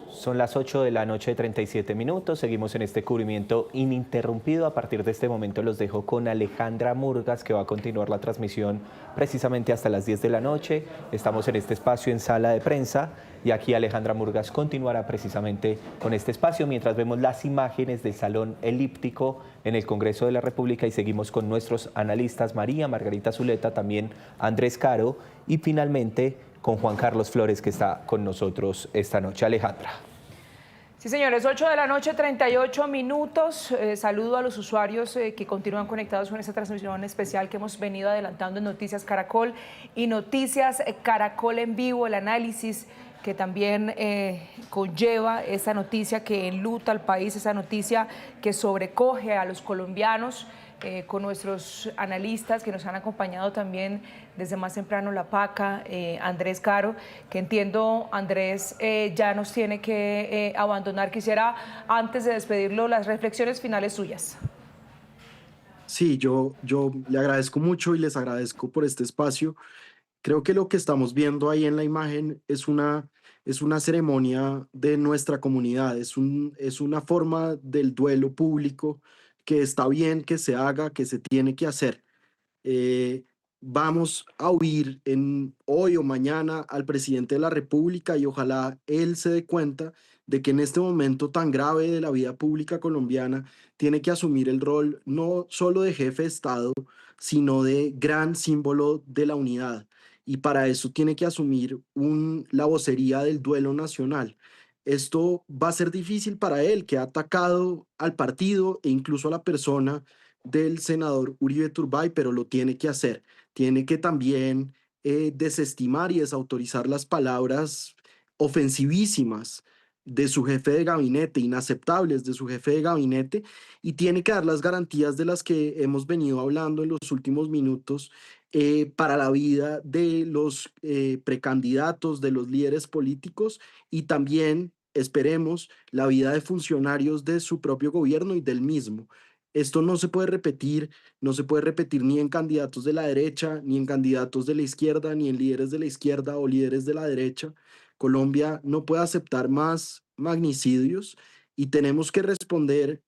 Son las 8 de la noche, 37 minutos. Seguimos en este cubrimiento ininterrumpido. A partir de este momento los dejo con Alejandra Murgas, que va a continuar la transmisión precisamente hasta las 10 de la noche. Estamos en este espacio en sala de prensa y aquí Alejandra Murgas continuará precisamente con este espacio mientras vemos las imágenes del Salón Elíptico en el Congreso de la República y seguimos con nuestros analistas María Margarita Zuleta, también Andrés Caro y finalmente con Juan Carlos Flores, que está con nosotros esta noche. Alejandra.
Sí, señores, 8 de la noche, 38 minutos. Saludo a los usuarios que continúan conectados con esta transmisión especial que hemos venido adelantando en Noticias Caracol y Noticias Caracol en vivo, el análisis que también conlleva esa noticia que enluta al país, esa noticia que sobrecoge a los colombianos. Con nuestros analistas que nos han acompañado también desde más temprano, La Paca, Andrés Caro, que entiendo, Andrés, ya nos tiene que abandonar. Quisiera, antes de despedirlo, las reflexiones finales suyas.
Sí, yo le agradezco mucho y les agradezco por este espacio. Creo que lo que estamos viendo ahí en la imagen es una ceremonia de nuestra comunidad, es una forma del duelo público que está bien que se haga, que se tiene que hacer. Vamos a oír hoy o mañana al presidente de la República y ojalá él se dé cuenta de que en este momento tan grave de la vida pública colombiana tiene que asumir el rol no solo de jefe de Estado, sino de gran símbolo de la unidad. Y para eso tiene que asumir la vocería del duelo nacional. Esto va a ser difícil para él, que ha atacado al partido e incluso a la persona del senador Uribe Turbay, pero lo tiene que hacer. Tiene que también desestimar y desautorizar las palabras ofensivísimas de su jefe de gabinete, inaceptables de su jefe de gabinete, y tiene que dar las garantías de las que hemos venido hablando en los últimos minutos para la vida de los precandidatos, de los líderes políticos y también, esperemos, la vida de funcionarios de su propio gobierno y del mismo. Esto no se puede repetir, no se puede repetir ni en candidatos de la derecha, ni en candidatos de la izquierda, ni en líderes de la izquierda o líderes de la derecha. Colombia no puede aceptar más magnicidios y tenemos que responder,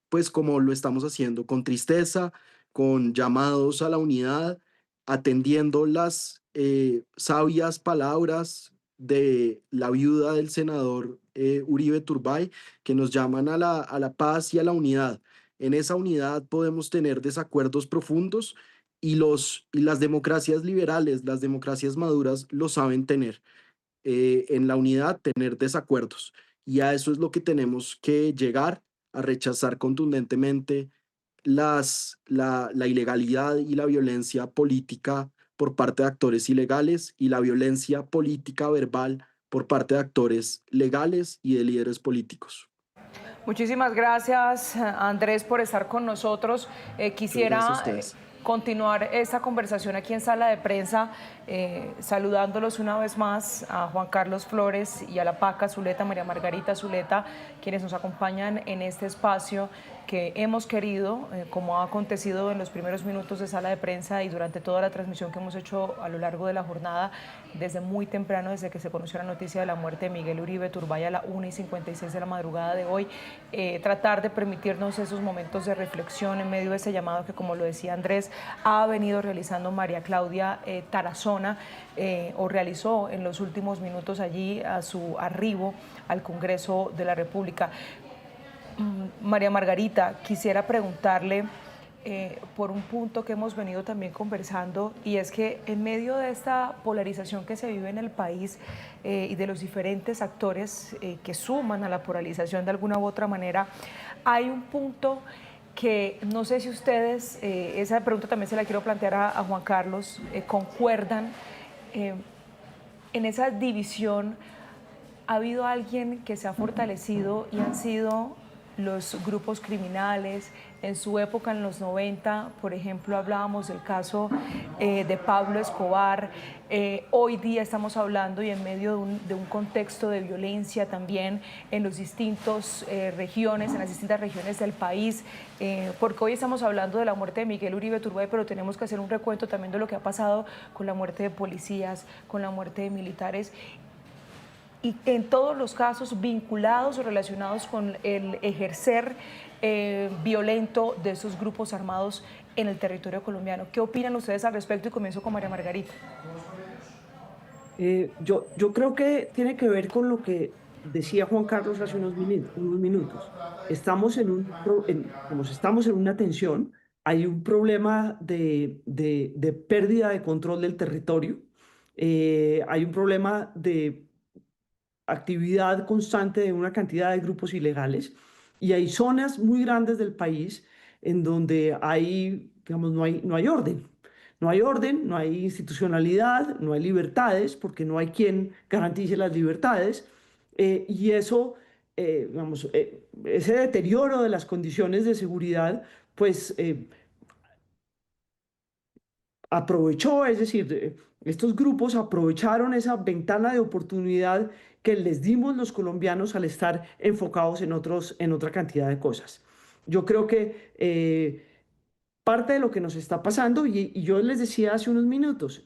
pues como lo estamos haciendo, con tristeza, con llamados a la unidad, atendiendo las sabias palabras de la viuda del senador Uribe Turbay, que nos llaman a la paz y a la unidad. En esa unidad podemos tener desacuerdos profundos y las democracias liberales, las democracias maduras lo saben tener. En la unidad tener desacuerdos. Y a eso es lo que tenemos que llegar, a rechazar contundentemente la ilegalidad y la violencia política por parte de actores ilegales y la violencia política verbal por parte de actores legales y de líderes políticos.
Muchísimas gracias, Andrés, por estar con nosotros. Quisiera continuar esta conversación aquí en Sala de Prensa, saludándolos una vez más a Juan Carlos Flores y a la Paca Zuleta, María Margarita Zuleta, quienes nos acompañan en este espacio que hemos querido, como ha acontecido en los primeros minutos de Sala de Prensa y durante toda la transmisión que hemos hecho a lo largo de la jornada, desde muy temprano, desde que se conoció la noticia de la muerte de Miguel Uribe Turbay a la 1:56 de la madrugada de hoy, tratar de permitirnos esos momentos de reflexión en medio de ese llamado que, como lo decía Andrés, ha venido realizando María Claudia Tarazona, o realizó en los últimos minutos allí a su arribo al Congreso de la República. María Margarita, quisiera preguntarle por un punto que hemos venido también conversando, y es que en medio de esta polarización que se vive en el país y de los diferentes actores que suman a la polarización de alguna u otra manera, hay un punto que no sé si ustedes, esa pregunta también se la quiero plantear a Juan Carlos, concuerdan en esa división. ¿Ha habido alguien que se ha fortalecido y han sido los grupos criminales? En su época, en los 90, por ejemplo, hablábamos del caso de Pablo Escobar. Hoy día estamos hablando, y en medio de un contexto de violencia también en las distintas regiones del país, porque hoy estamos hablando de la muerte de Miguel Uribe Turbay, pero tenemos que hacer un recuento también de lo que ha pasado con la muerte de policías, con la muerte de militares, y en todos los casos vinculados o relacionados con el ejercer violento de esos grupos armados en el territorio colombiano. ¿Qué opinan ustedes al respecto? Y comienzo con María Margarita.
Yo creo que tiene que ver con lo que decía Juan Carlos hace unos minutos. Estamos en una tensión, hay un problema de pérdida de control del territorio, hay un problema de actividad constante de una cantidad de grupos ilegales, y hay zonas muy grandes del país en donde hay, digamos, no hay orden. No hay orden, no hay institucionalidad, no hay libertades, porque no hay quien garantice las libertades, y eso, digamos, ese deterioro de las condiciones de seguridad, pues aprovechó, es decir, estos grupos aprovecharon esa ventana de oportunidad que les dimos los colombianos al estar enfocados en otra cantidad de cosas. Yo creo que parte de lo que nos está pasando, y yo les decía hace unos minutos,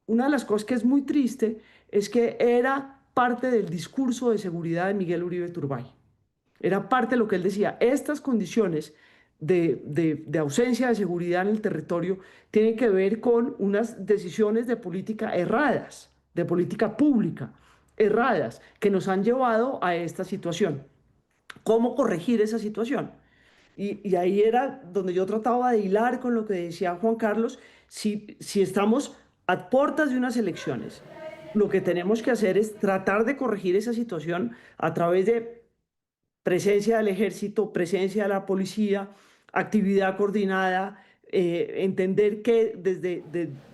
una de las cosas que es muy triste es que era parte del discurso de seguridad de Miguel Uribe Turbay. Era parte de lo que él decía. Estas condiciones de ausencia de seguridad en el territorio tienen que ver con unas decisiones de política erradas, de política pública erradas, que nos han llevado a esta situación. ¿Cómo corregir esa situación? Y ahí era donde yo trataba de hilar con lo que decía Juan Carlos. Si estamos a puertas de unas elecciones, lo que tenemos que hacer es tratar de corregir esa situación a través de presencia del ejército, presencia de la policía, actividad coordinada, entender que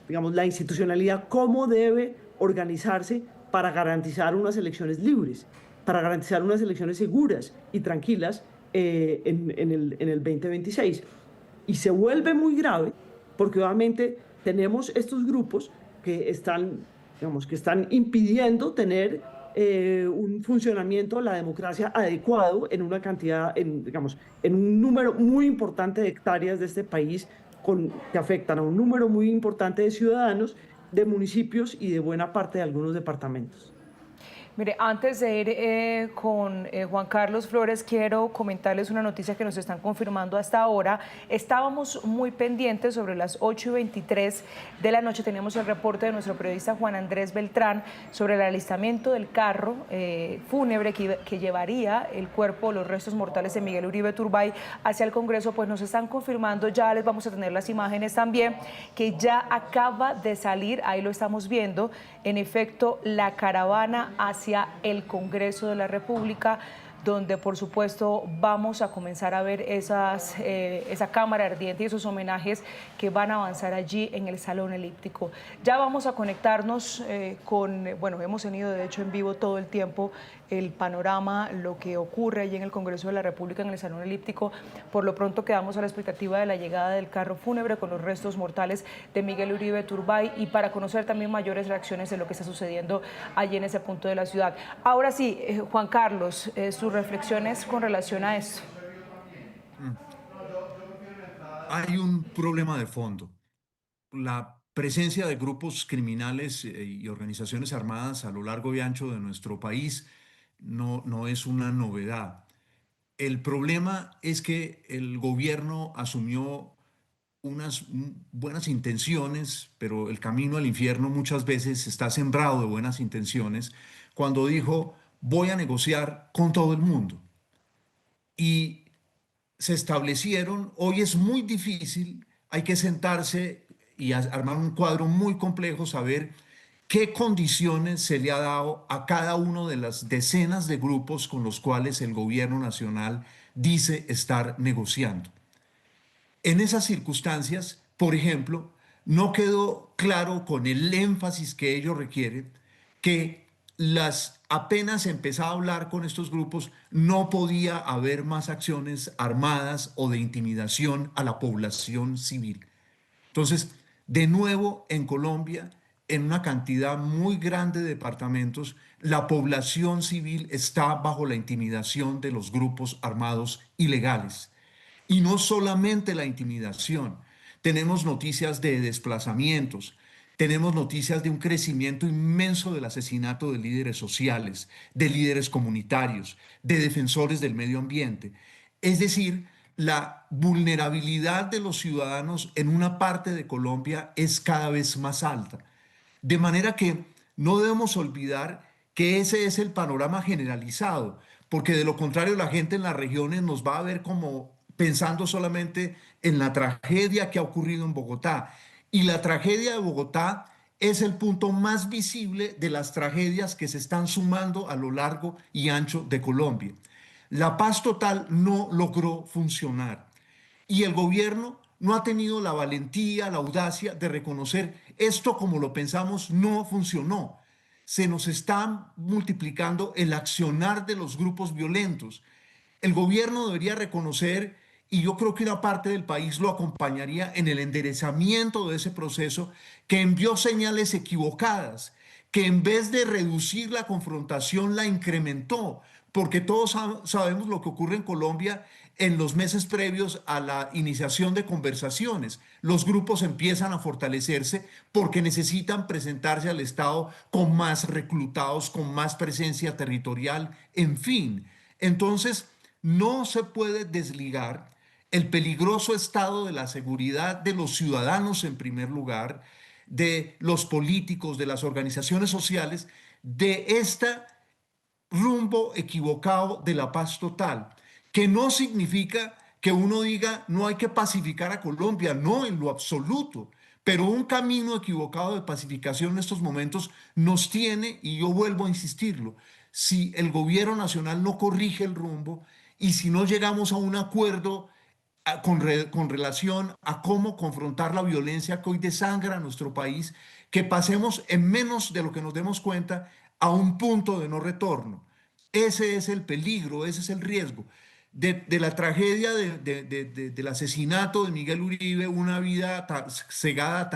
digamos, la institucionalidad, cómo debe organizarse para garantizar unas elecciones libres. para garantizar unas elecciones seguras y tranquilas en el 2026. Y se vuelve muy grave porque obviamente tenemos estos grupos que están, digamos, que están impidiendo tener un funcionamiento de la democracia adecuado en una cantidad, digamos, en un número muy importante de hectáreas de este país que afectan a un número muy importante de ciudadanos, de municipios y de buena parte de algunos departamentos.
Mire, antes de ir con Juan Carlos Flores, quiero comentarles una noticia que nos están confirmando hasta ahora. Estábamos muy pendientes sobre las 8:23 de la noche. Teníamos el reporte de nuestro periodista Juan Andrés Beltrán sobre el alistamiento del carro fúnebre que llevaría el cuerpo, los restos mortales de Miguel Uribe Turbay hacia el Congreso. Pues nos están confirmando, ya les vamos a tener las imágenes también, que ya acaba de salir, ahí lo estamos viendo, en efecto, la caravana hacia el Congreso de la República, donde por supuesto vamos a comenzar a ver esa cámara ardiente y esos homenajes que van a avanzar allí en el Salón Elíptico. Ya vamos a conectarnos bueno, hemos tenido de hecho en vivo todo el tiempo el panorama, lo que ocurre allí en el Congreso de la República, en el Salón Elíptico. Por lo pronto quedamos a la expectativa de la llegada del carro fúnebre con los restos mortales de Miguel Uribe Turbay y para conocer también mayores reacciones de lo que está sucediendo allí en ese punto de la ciudad. Ahora sí, Juan Carlos, sus reflexiones con relación a esto.
Hay un problema de fondo. La presencia de grupos criminales y organizaciones armadas a lo largo y ancho de nuestro país no es una novedad. El problema es que el gobierno asumió unas buenas intenciones, pero el camino al infierno muchas veces está sembrado de buenas intenciones, cuando dijo, voy a negociar con todo el mundo. Y se establecieron, hoy es muy difícil, hay que sentarse y armar un cuadro muy complejo, saber qué condiciones se le ha dado a cada uno de las decenas de grupos con los cuales el gobierno nacional dice estar negociando. En esas circunstancias, por ejemplo, no quedó claro con el énfasis que ello requiere que apenas empezaba a hablar con estos grupos, no podía haber más acciones armadas o de intimidación a la población civil. Entonces, de nuevo, en Colombia, en una cantidad muy grande de departamentos, la población civil está bajo la intimidación de los grupos armados ilegales. Y no solamente la intimidación, tenemos noticias de desplazamientos, tenemos noticias de un crecimiento inmenso del asesinato de líderes sociales, de líderes comunitarios, de defensores del medio ambiente. Es decir, la vulnerabilidad de los ciudadanos en una parte de Colombia es cada vez más alta. De manera que no debemos olvidar que ese es el panorama generalizado, porque de lo contrario la gente en las regiones nos va a ver como pensando solamente en la tragedia que ha ocurrido en Bogotá. Y la tragedia de Bogotá es el punto más visible de las tragedias que se están sumando a lo largo y ancho de Colombia. La paz total no logró funcionar y el gobierno no ha tenido la valentía, la audacia de reconocer esto como lo pensamos no funcionó. Se nos está multiplicando el accionar de los grupos violentos. El gobierno debería reconocer, y yo creo que una parte del país lo acompañaría en el enderezamiento de ese proceso, que envió señales equivocadas, que en vez de reducir la confrontación la incrementó, porque todos sabemos lo que ocurre en Colombia en los meses previos a la iniciación de conversaciones. Los grupos empiezan a fortalecerse porque necesitan presentarse al Estado con más reclutados, con más presencia territorial, en fin. Entonces, no se puede desligar el peligroso estado de la seguridad de los ciudadanos en primer lugar, de los políticos, de las organizaciones sociales, de este rumbo equivocado de la paz total, que no significa que uno diga no hay que pacificar a Colombia, no en lo absoluto, pero un camino equivocado de pacificación en estos momentos nos tiene, y yo vuelvo a insistirlo, si el gobierno nacional no corrige el rumbo y si no llegamos a un acuerdo con relación a cómo confrontar la violencia que hoy desangra a nuestro país, que pasemos en menos de lo que nos demos cuenta a un punto de no retorno. Ese es el peligro, ese es el riesgo. De la tragedia del asesinato de Miguel Uribe, una vida cegada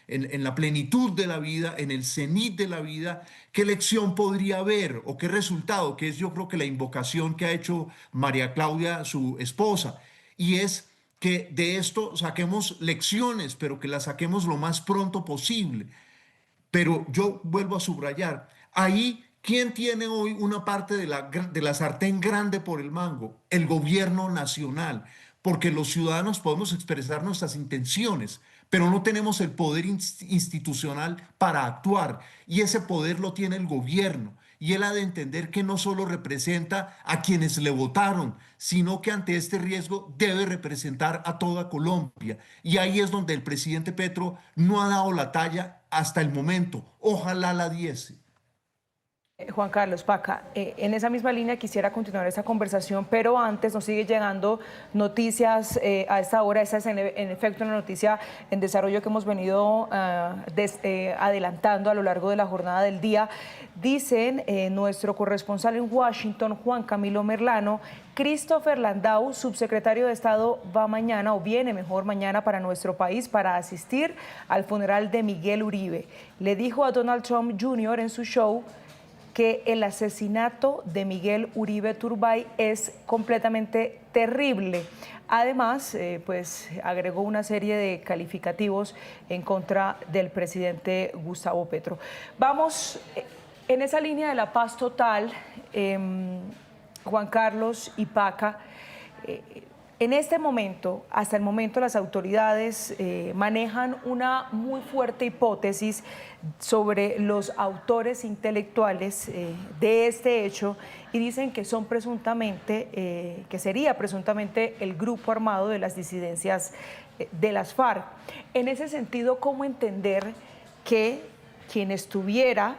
en la plenitud de la vida, en el cenit de la vida, ¿qué lección podría haber o qué resultado? Que es yo creo que la invocación que ha hecho María Claudia, su esposa, y es que de esto saquemos lecciones, pero que las saquemos lo más pronto posible. Pero yo vuelvo a subrayar, ahí, ¿quién tiene hoy una parte de la sartén grande por el mango? El gobierno nacional, porque los ciudadanos podemos expresar nuestras intenciones, pero no tenemos el poder institucional para actuar, y ese poder lo tiene el gobierno. Y él ha de entender que no solo representa a quienes le votaron, sino que ante este riesgo debe representar a toda Colombia. Y ahí es donde el presidente Petro no ha dado la talla hasta el momento. Ojalá la diese.
Juan Carlos Paca, en esa misma línea quisiera continuar esta conversación, pero antes nos sigue llegando noticias a esta hora. Esta es en efecto una noticia en desarrollo que hemos venido adelantando a lo largo de la jornada del día. Dicen nuestro corresponsal en Washington, Juan Camilo Merlano, Christopher Landau, subsecretario de Estado, va mañana, o viene mejor mañana, para nuestro país para asistir al funeral de Miguel Uribe. Le dijo a Donald Trump Jr. en su show que el asesinato de Miguel Uribe Turbay es completamente terrible. Además, pues agregó una serie de calificativos en contra del presidente Gustavo Petro. Vamos en esa línea de la paz total, Juan Carlos y Paca. En este momento, hasta el momento, las autoridades manejan una muy fuerte hipótesis sobre los autores intelectuales de este hecho, y dicen que son presuntamente, que sería presuntamente el grupo armado de las disidencias de las FARC. En ese sentido, ¿cómo entender que quien estuviera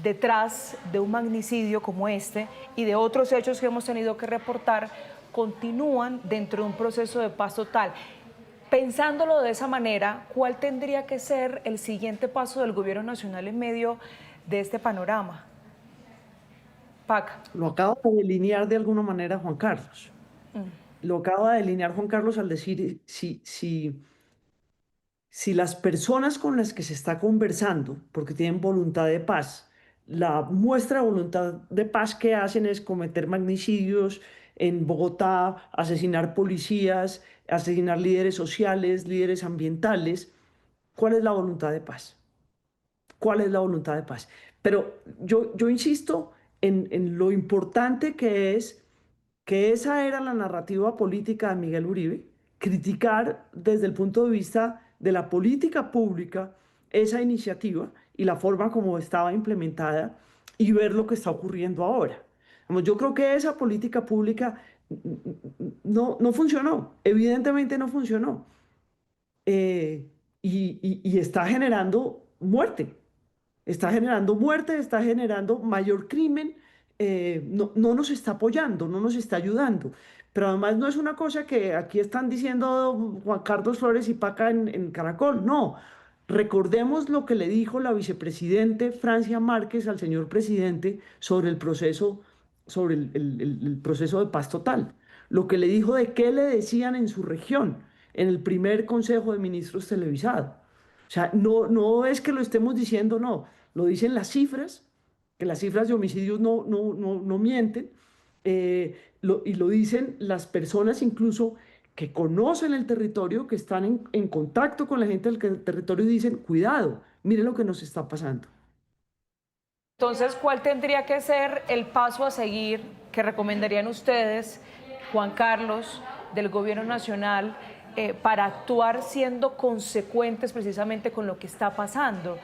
detrás de un magnicidio como este y de otros hechos que hemos tenido que reportar continúan dentro de un proceso de paz total? Pensándolo de esa manera, ¿cuál tendría que ser el siguiente paso del gobierno nacional en medio de este panorama? Paca.
Lo acaba de delinear de alguna manera Juan Carlos. Lo acaba de delinear Juan Carlos al decir si las personas con las que se está conversando, porque tienen voluntad de paz, la muestra de voluntad de paz que hacen es cometer magnicidios en Bogotá, asesinar policías, asesinar líderes sociales, líderes ambientales. ¿Cuál es la voluntad de paz? ¿Cuál es la voluntad de paz? Pero yo insisto en lo importante que es que esa era la narrativa política de Miguel Uribe, criticar desde el punto de vista de la política pública esa iniciativa y la forma como estaba implementada, y ver lo que está ocurriendo ahora. Yo creo que esa política pública no funcionó, evidentemente no funcionó, y está generando muerte. Está generando mayor crimen, no nos está apoyando, no nos está ayudando. Pero además no es una cosa que aquí están diciendo Juan Carlos Flores y Paca en Caracol, no. Recordemos lo que le dijo la vicepresidente Francia Márquez al señor presidente sobre el proceso, el proceso de paz total. Lo que le dijo de qué le decían en su región, en el primer Consejo de Ministros televisado. O sea, no es que lo estemos diciendo, no, lo dicen las cifras, que las cifras de homicidios no mienten, y lo dicen las personas incluso que conocen el territorio, que están en contacto con la gente del territorio, y dicen, cuidado, miren lo que nos está pasando.
Entonces, ¿cuál tendría que ser el paso a seguir que recomendarían ustedes, Juan Carlos, del gobierno nacional, para actuar siendo consecuentes precisamente con lo que está pasando?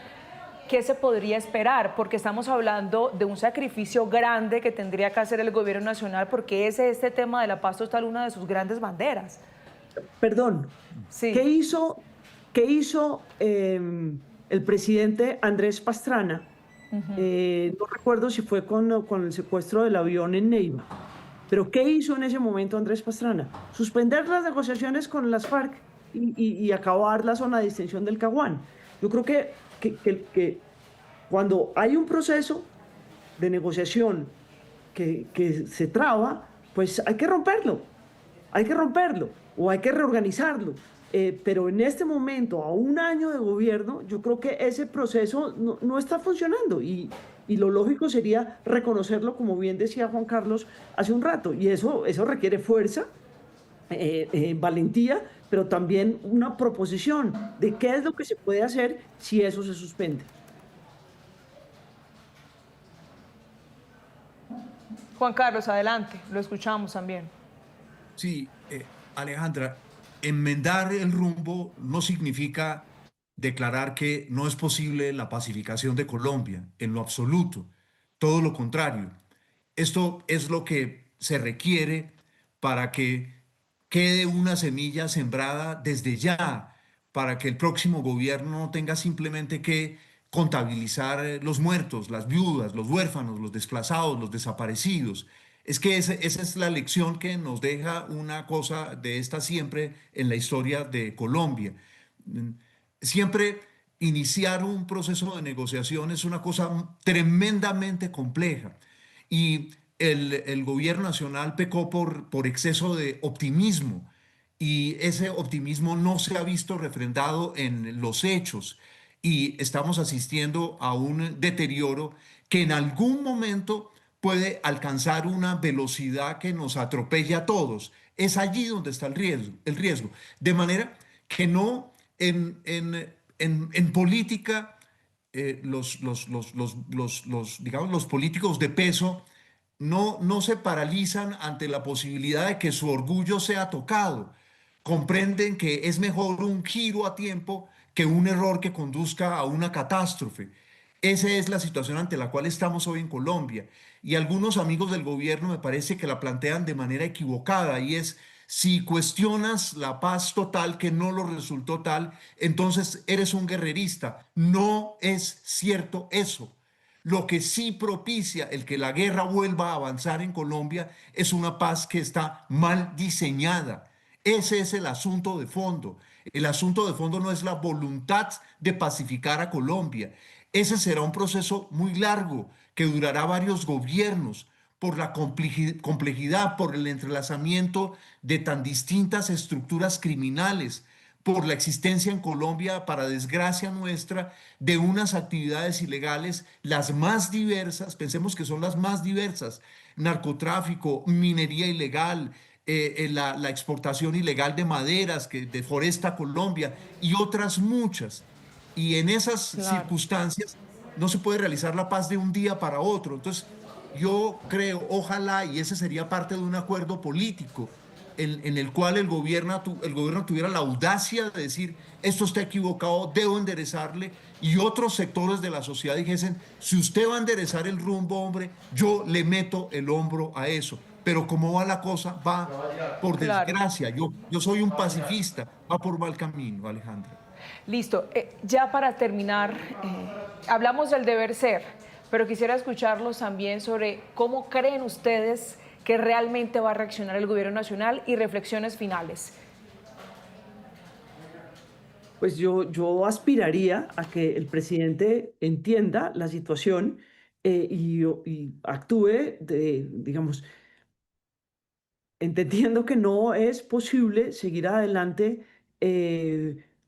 ¿Qué se podría esperar? Porque estamos hablando de un sacrificio grande que tendría que hacer el gobierno nacional, porque este tema de la paz total, una de sus grandes banderas.
Perdón,
sí.
¿Qué hizo el presidente Andrés Pastrana? No recuerdo si fue con el secuestro del avión en Neiva. Pero ¿qué hizo en ese momento Andrés Pastrana? Suspender las negociaciones con las FARC y acabar la zona de distensión del Caguán. Yo creo que cuando hay un proceso de negociación que se traba, pues hay que romperlo, o hay que reorganizarlo. Pero en este momento, a un año de gobierno, yo creo que ese proceso no está funcionando y lo lógico sería reconocerlo, como bien decía Juan Carlos hace un rato, y eso requiere fuerza, valentía, pero también una proposición de qué es lo que se puede hacer si eso se suspende.
Juan Carlos, adelante, lo escuchamos también.
Sí, Alejandra, enmendar el rumbo no significa declarar que no es posible la pacificación de Colombia, en lo absoluto. Todo lo contrario. Esto es lo que se requiere para que quede una semilla sembrada desde ya, para que el próximo gobierno no tenga simplemente que contabilizar los muertos, las viudas, los huérfanos, los desplazados, los desaparecidos. Es que esa es la lección que nos deja una cosa de esta siempre en la historia de Colombia. Siempre iniciar un proceso de negociación es una cosa tremendamente compleja y el gobierno nacional pecó por exceso de optimismo y ese optimismo no se ha visto refrendado en los hechos y estamos asistiendo a un deterioro que en algún momento puede alcanzar una velocidad que nos atropella a todos. Es allí donde está el riesgo. De manera que no en política, digamos, los políticos de peso no se paralizan ante la posibilidad de que su orgullo sea tocado. Comprenden que es mejor un giro a tiempo que un error que conduzca a una catástrofe. Esa es la situación ante la cual estamos hoy en Colombia. Y algunos amigos del gobierno me parece que la plantean de manera equivocada y es, si cuestionas la paz total, que no lo resultó tal, entonces eres un guerrerista. No es cierto eso. Lo que sí propicia el que la guerra vuelva a avanzar en Colombia es una paz que está mal diseñada. Ese es el asunto de fondo. El asunto de fondo no es la voluntad de pacificar a Colombia. Ese será un proceso muy largo que durará varios gobiernos por la complejidad, por el entrelazamiento de tan distintas estructuras criminales, por la existencia en Colombia, para desgracia nuestra, de unas actividades ilegales las más diversas, pensemos que son las más diversas: narcotráfico, minería ilegal, la exportación ilegal de maderas que deforesta Colombia y otras muchas. Y en esas
Claro.
circunstancias no se puede realizar la paz de un día para otro. Entonces, yo creo, ojalá, y ese sería parte de un acuerdo político, en el cual el gobierno tuviera la audacia de decir, esto está equivocado, debo enderezarle, y otros sectores de la sociedad dijesen, si usted va a enderezar el rumbo, hombre, yo le meto el hombro a eso. Pero como va la cosa, va por
Claro.
desgracia. Yo soy un pacifista, va por mal camino, Alejandra.
Listo. Ya para terminar, hablamos del deber ser, pero quisiera escucharlos también sobre cómo creen ustedes que realmente va a reaccionar el gobierno nacional y reflexiones finales.
Pues yo aspiraría a que el presidente entienda la situación, y actúe, digamos, entendiendo que no es posible seguir adelante,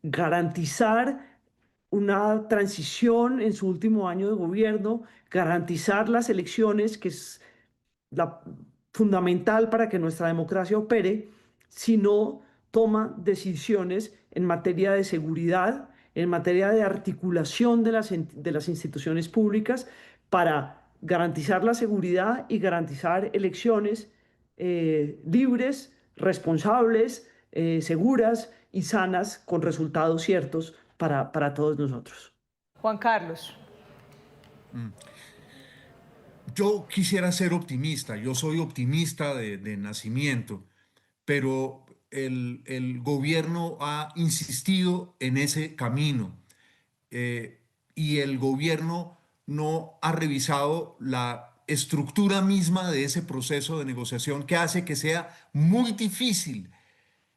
garantizar una transición en su último año de gobierno, garantizar las elecciones, que es la fundamental para que nuestra democracia opere, si no toma decisiones en materia de seguridad, en materia de articulación de las instituciones públicas para garantizar la seguridad y garantizar elecciones, libres, responsables, seguras y sanas, con resultados ciertos para todos nosotros.
Juan Carlos.
Yo quisiera ser optimista, yo soy optimista de nacimiento, pero el gobierno ha insistido en ese camino, eh, y el gobierno no ha revisado la estructura misma de ese proceso de negociación, que hace que sea muy difícil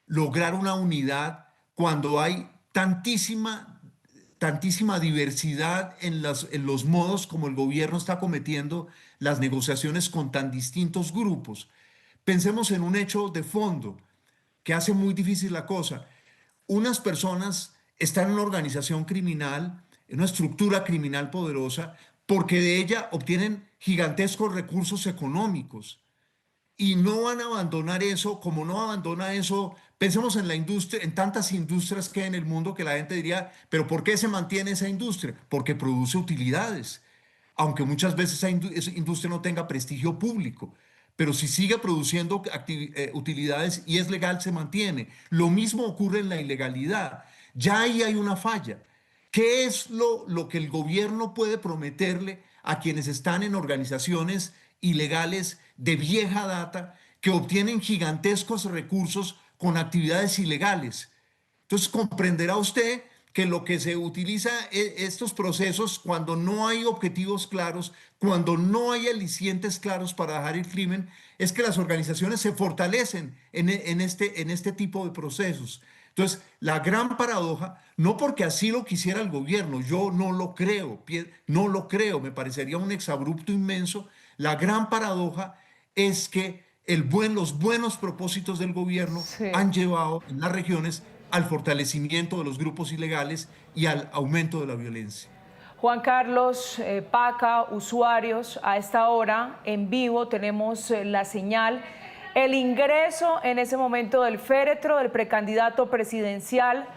lograr una unidad cuando hay tantísima diversidad en los modos como el gobierno está cometiendo las negociaciones con tan distintos grupos. Pensemos en un hecho de fondo que hace muy difícil la cosa. Unas personas están en una organización criminal, en una estructura criminal poderosa, porque de ella obtienen gigantescos recursos económicos. Y no van a abandonar eso, como no abandona eso. Pensemos en la industria, en tantas industrias que hay en el mundo que la gente diría, pero ¿por qué se mantiene esa industria? Porque produce utilidades, aunque muchas veces esa industria no tenga prestigio público. Pero si sigue produciendo utilidades y es legal, se mantiene. Lo mismo ocurre en la ilegalidad. Ya ahí hay una falla. ¿Qué es lo que el gobierno puede prometerle a quienes están en organizaciones ilegales de vieja data que obtienen gigantescos recursos con actividades ilegales? Entonces comprenderá usted que lo que se utiliza estos procesos cuando no hay objetivos claros, cuando no hay alicientes claros para dejar el crimen, es que las organizaciones se fortalecen en este tipo de procesos. Entonces, la gran paradoja, no porque así lo quisiera el gobierno, yo no lo creo, me parecería un exabrupto inmenso. La gran paradoja es que los buenos propósitos del gobierno han llevado en las regiones al fortalecimiento de los grupos ilegales y al aumento de la violencia.
Juan Carlos, Paca, usuarios, a esta hora en vivo tenemos la señal, el ingreso en ese momento del féretro del precandidato presidencial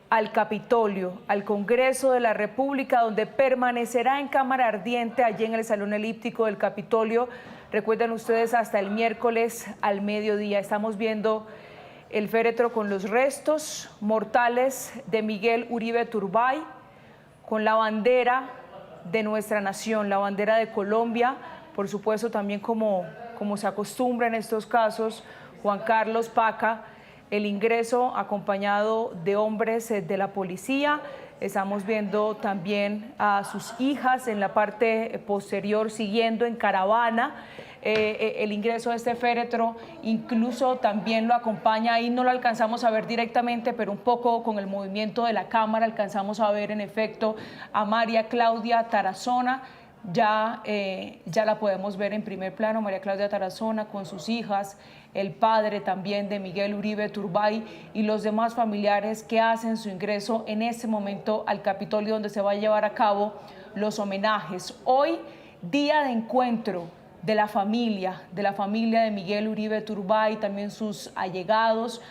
al Capitolio, al Congreso de la República, donde permanecerá en cámara ardiente allí en el Salón Elíptico del Capitolio. Recuerden ustedes, hasta el miércoles al mediodía. Estamos viendo el féretro con los restos mortales de Miguel Uribe Turbay, con la bandera de nuestra nación, la bandera de Colombia, por supuesto también como se acostumbra en estos casos, Juan Carlos, Paca, el ingreso acompañado de hombres de la policía. Estamos viendo también a sus hijas en la parte posterior siguiendo en caravana. El ingreso de este féretro incluso también lo acompaña, ahí no lo alcanzamos a ver directamente, pero un poco con el movimiento de la cámara alcanzamos a ver en efecto a María Claudia Tarazona. Ya la podemos ver en primer plano, María Claudia Tarazona con sus hijas, el padre también de Miguel Uribe Turbay y los demás familiares que hacen su ingreso en este momento al Capitolio, donde se va a llevar a cabo los homenajes. Hoy, día de encuentro de la familia de Miguel Uribe Turbay, también sus allegados,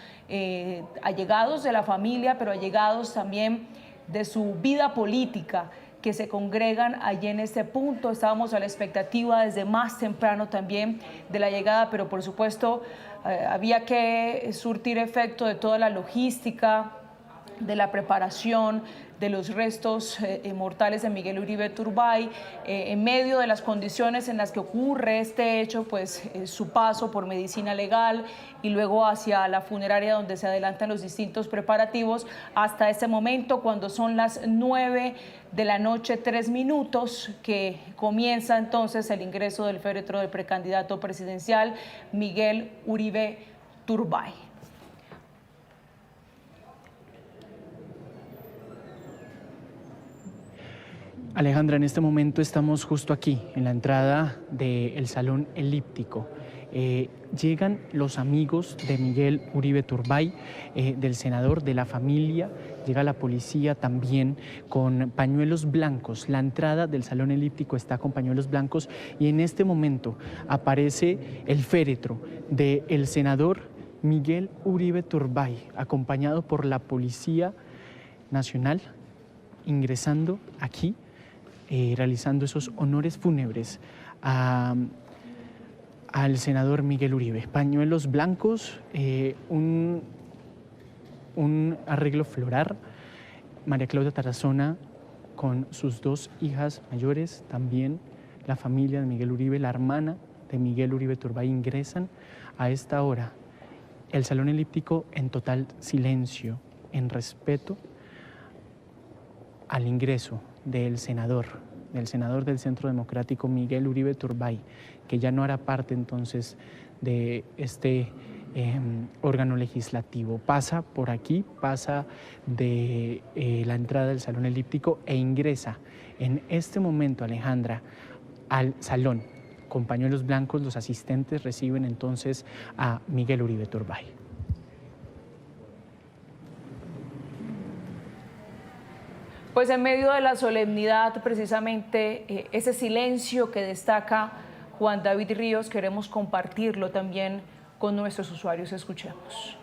allegados de la familia, pero allegados también de su vida política, que se congregan allí en este punto. Estábamos a la expectativa desde más temprano también de la llegada, pero por supuesto había que surtir efecto de toda la logística, de la preparación de los restos mortales de Miguel Uribe Turbay, en medio de las condiciones en las que ocurre este hecho, pues su paso por medicina legal y luego hacia la funeraria donde se adelantan los distintos preparativos hasta este momento, cuando son las 9 de la noche, 3 minutos, que comienza entonces el ingreso del féretro del precandidato presidencial Miguel Uribe Turbay.
Alejandra, en este momento estamos justo aquí, en la entrada del Salón Elíptico. Llegan los amigos de Miguel Uribe Turbay, del senador, de la familia, llega la policía también con pañuelos blancos. La entrada del Salón Elíptico está con pañuelos blancos y en este momento aparece el féretro del senador Miguel Uribe Turbay, acompañado por la Policía Nacional, ingresando aquí, realizando esos honores fúnebres al senador Miguel Uribe. Pañuelos blancos, un arreglo floral. María Claudia Tarazona con sus 2 hijas mayores, también la familia de Miguel Uribe, la hermana de Miguel Uribe Turbay, ingresan a esta hora. El Salón Elíptico en total silencio, en respeto al ingreso del senador del Centro Democrático Miguel Uribe Turbay, que ya no hará parte entonces de este órgano legislativo. Pasa por aquí, pasa de la entrada del Salón Elíptico e ingresa en este momento, Alejandra, al Salón con pañuelos blancos, los asistentes reciben entonces a Miguel Uribe Turbay.
Pues en medio de la solemnidad, precisamente ese silencio que destaca Juan David Ríos, queremos compartirlo también con nuestros usuarios. Escuchemos.